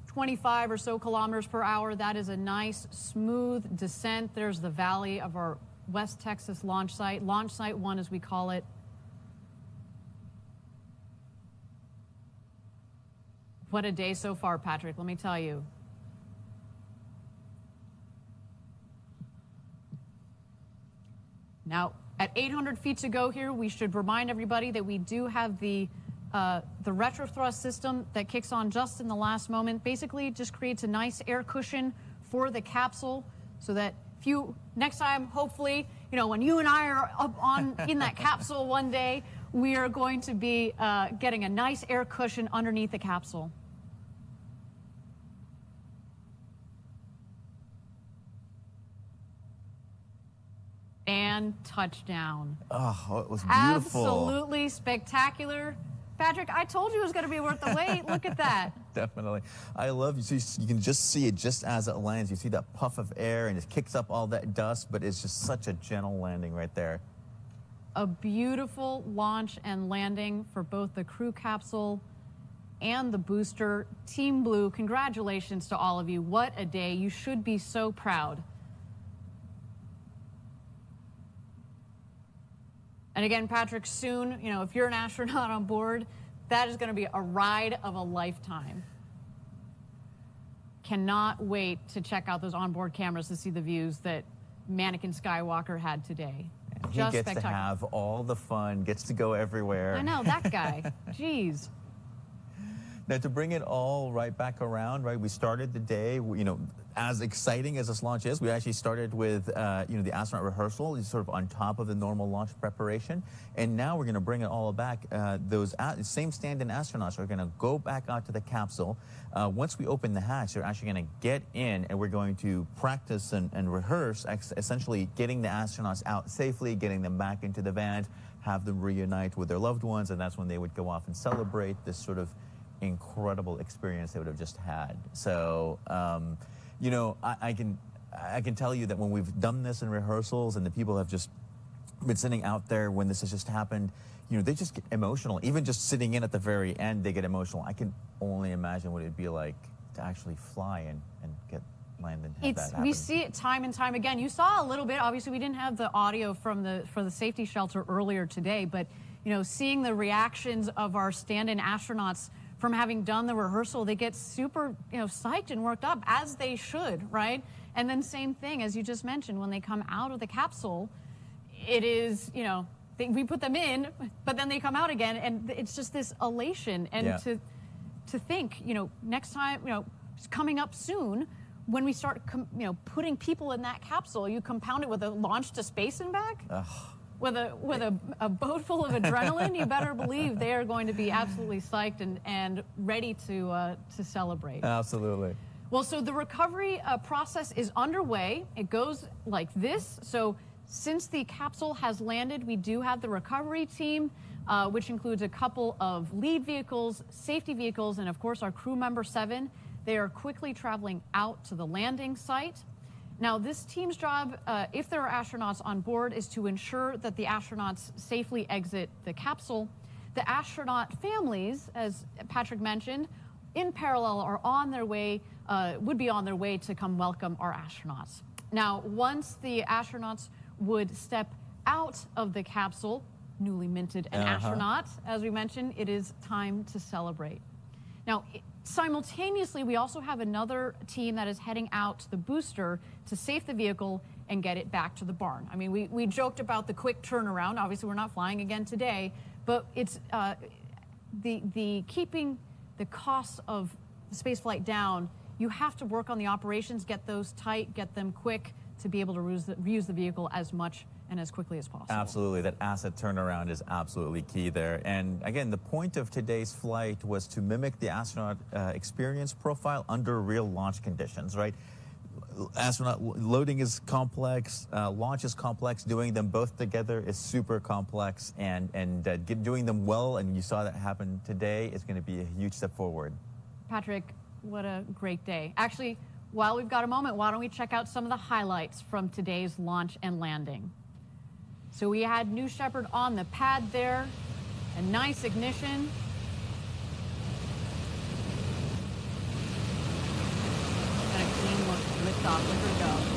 25 or so kilometers per hour. That is a nice smooth descent. There's the valley of our West Texas launch Site 1 as we call it. What a day so far, Patrick, let me tell you. Now, at 800 feet to go here, we should remind everybody that we do have the retrothrust system that kicks on just in the last moment. Basically, just creates a nice air cushion for the capsule so that if you, next time, hopefully, you know, when you and I are up on in that capsule one day, we are going to be getting a nice air cushion underneath the capsule. And touchdown. Oh, it was beautiful. Absolutely spectacular. Patrick, I told you it was going to be worth the wait. Look at that. Definitely. I love you. You can just see it just as it lands. You see that puff of air and it kicks up all that dust, but it's just such a gentle landing right there. A beautiful launch and landing for both the crew capsule and the booster. Team Blue, congratulations to all of you. What a day. You should be so proud. And again, Patrick, soon, you know, if you're an astronaut on board, that is going to be a ride of a lifetime. Cannot wait to check out those onboard cameras to see the views that Mannequin Skywalker had today. He gets to have all the fun, gets to go everywhere. I know, that guy. Jeez. Now, to bring it all right back around, right, we started the day, you know, as exciting as this launch is, we actually started with, you know, the astronaut rehearsal, sort of on top of the normal launch preparation. And now we're going to bring it all back. Those same stand-in astronauts are going to go back out to the capsule. Once we open the hatch, they're actually going to get in, and we're going to practice and rehearse, essentially getting the astronauts out safely, getting them back into the van, have them reunite with their loved ones, and that's when they would go off and celebrate this sort of incredible experience they would have just had. So, you know, I can tell you that when we've done this in rehearsals and the people have just been sitting out there when this has just happened, you know, they just get emotional. Even just sitting in at the very end, they get emotional. I can only imagine what it'd be like to actually fly and get landed. We see it time and time again. You saw a little bit. Obviously, we didn't have the audio from the safety shelter earlier today, but you know, seeing the reactions of our stand-in astronauts from having done the rehearsal, they get super, you know, psyched and worked up, as they should, right? And then same thing, as you just mentioned, when they come out of the capsule, it is, you know, we put them in, but then they come out again, and it's just this elation. And to think, you know, next time, you know, it's coming up soon, when we start, you know, putting people in that capsule, you compound it with a launch to space and back. Ugh. With a boat full of adrenaline, you better believe they are going to be absolutely psyched and ready to celebrate. Absolutely. Well, so the recovery process is underway. It goes like this. So since the capsule has landed, we do have the recovery team which includes a couple of lead vehicles, safety vehicles, and of course our crew member 7. They are quickly traveling out to the landing site. Now, this team's job, if there are astronauts on board, is to ensure that the astronauts safely exit the capsule. The astronaut families, as Patrick mentioned, in parallel are on their way, would be on their way to come welcome our astronauts. Now, once the astronauts would step out of the capsule, newly minted an astronaut, as we mentioned, it is time to celebrate. Now, simultaneously, we also have another team that is heading out to the booster to safe the vehicle and get it back to the barn. I mean, we joked about the quick turnaround. Obviously, we're not flying again today, but it's the keeping the costs of spaceflight down. You have to work on the operations, get those tight, get them quick to be able to reuse the vehicle as much and as quickly as possible. Absolutely. That asset turnaround is absolutely key there. And again, the point of today's flight was to mimic the astronaut experience profile under real launch conditions, right? Astronaut loading is complex, launch is complex, doing them both together is super complex, and doing them well, and you saw that happen today, is going to be a huge step forward. Patrick, what a great day. Actually, while we've got a moment, why don't we check out some of the highlights from today's launch and landing. So we had New Shepard on the pad there, a nice ignition. And a clean liftoff. Look her go.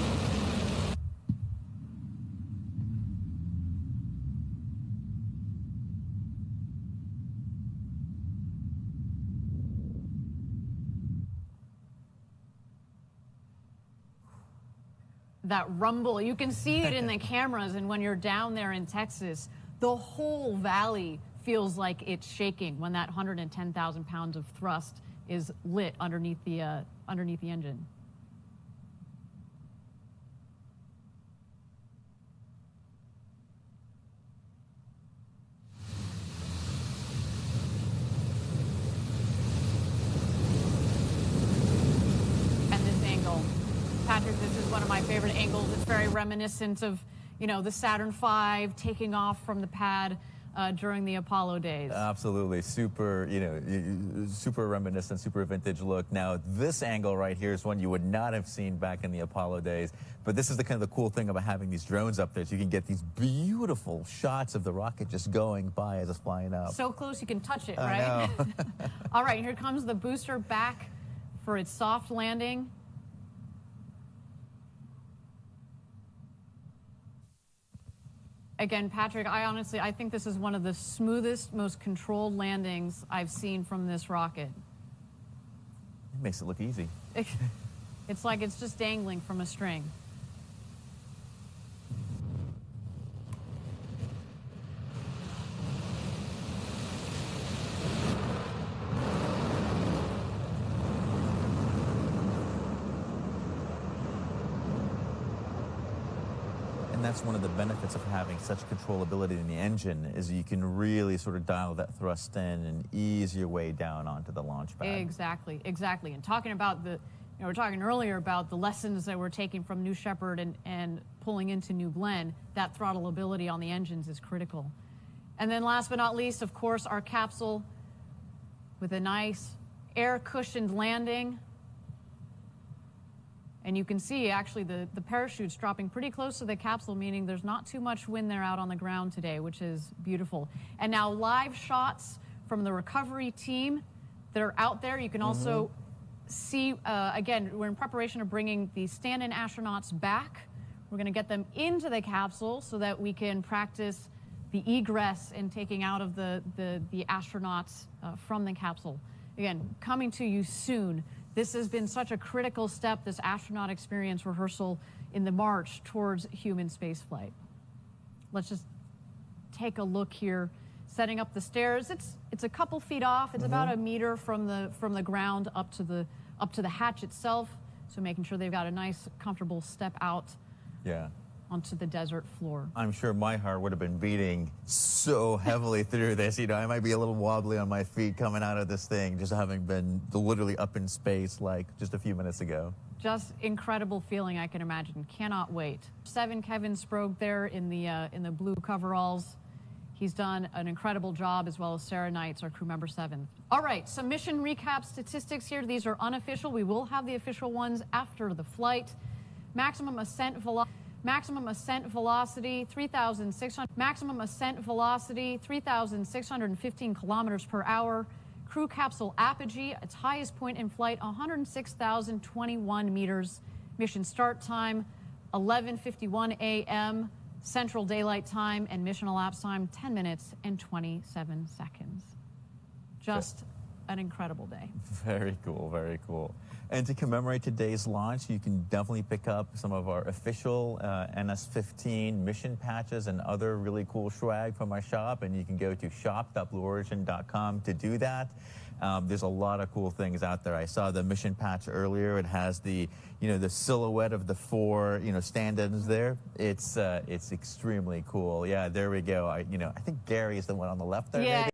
That rumble, you can see it in the cameras, and when you're down there in Texas, the whole valley feels like it's shaking when that 110,000 pounds of thrust is lit underneath the engine. And this angle. Patrick, this is one of my favorite angles. It's very reminiscent of, you know, the Saturn V taking off from the pad during the Apollo days. Absolutely. Super, you know, super reminiscent, super vintage look. Now, this angle right here is one you would not have seen back in the Apollo days. But this is the kind of the cool thing about having these drones up there. So you can get these beautiful shots of the rocket just going by as it's flying up. So close you can touch it, I right? know. All right, here comes the booster back for its soft landing. Again, Patrick, I think this is one of the smoothest, most controlled landings I've seen from this rocket. It makes it look easy. It's like it's just dangling from a string. That's one of the benefits of having such controllability in the engine, is you can really sort of dial that thrust in and ease your way down onto the launch pad. Exactly, exactly. And talking about the, you know, we're talking earlier about the lessons that we're taking from New Shepard and pulling into New Glenn, that throttle ability on the engines is critical. And then last but not least, of course, our capsule with a nice air-cushioned landing. And you can see, actually, the parachute's dropping pretty close to the capsule, meaning there's not too much wind there out on the ground today, which is beautiful. And now live shots from the recovery team that are out there. You can also see, again, we're in preparation of bringing the stand-in astronauts back. We're going to get them into the capsule so that we can practice the egress and taking out of the astronauts from the capsule. Again, coming to you soon. This has been such a critical step, this astronaut experience rehearsal in the march towards human spaceflight. Let's just take a look here. Setting up the stairs. It's a couple feet off. It's about a meter from the ground up to the hatch itself. So making sure they've got a nice, comfortable step out. Yeah. Onto the desert floor. I'm sure my heart would have been beating so heavily through this. You know, I might be a little wobbly on my feet coming out of this thing, just having been literally up in space like just a few minutes ago. Just incredible feeling, I can imagine. Cannot wait. 7 Kevin Sprague there in the blue coveralls. He's done an incredible job, as well as Sarah Knights, our crew member 7. All right, some mission recap statistics here. These are unofficial. We will have the official ones after the flight. Maximum ascent velocity 3,615 kilometers per hour. Crew capsule apogee, its highest point in flight, 106,021 meters. Mission start time 11:51 a.m. Central Daylight Time, and mission elapsed time 10 minutes and 27 seconds. Just an incredible day. Very cool, very cool. And to commemorate today's launch, you can definitely pick up some of our official NS-15 mission patches and other really cool swag from our shop, and you can go to shop.blueorigin.com to do that. There's a lot of cool things out there. I saw the mission patch earlier. It has the, the silhouette of the 4, stand-ins there. It's extremely cool. Yeah, there we go. I think Gary is the one on the left there. Yeah. Maybe?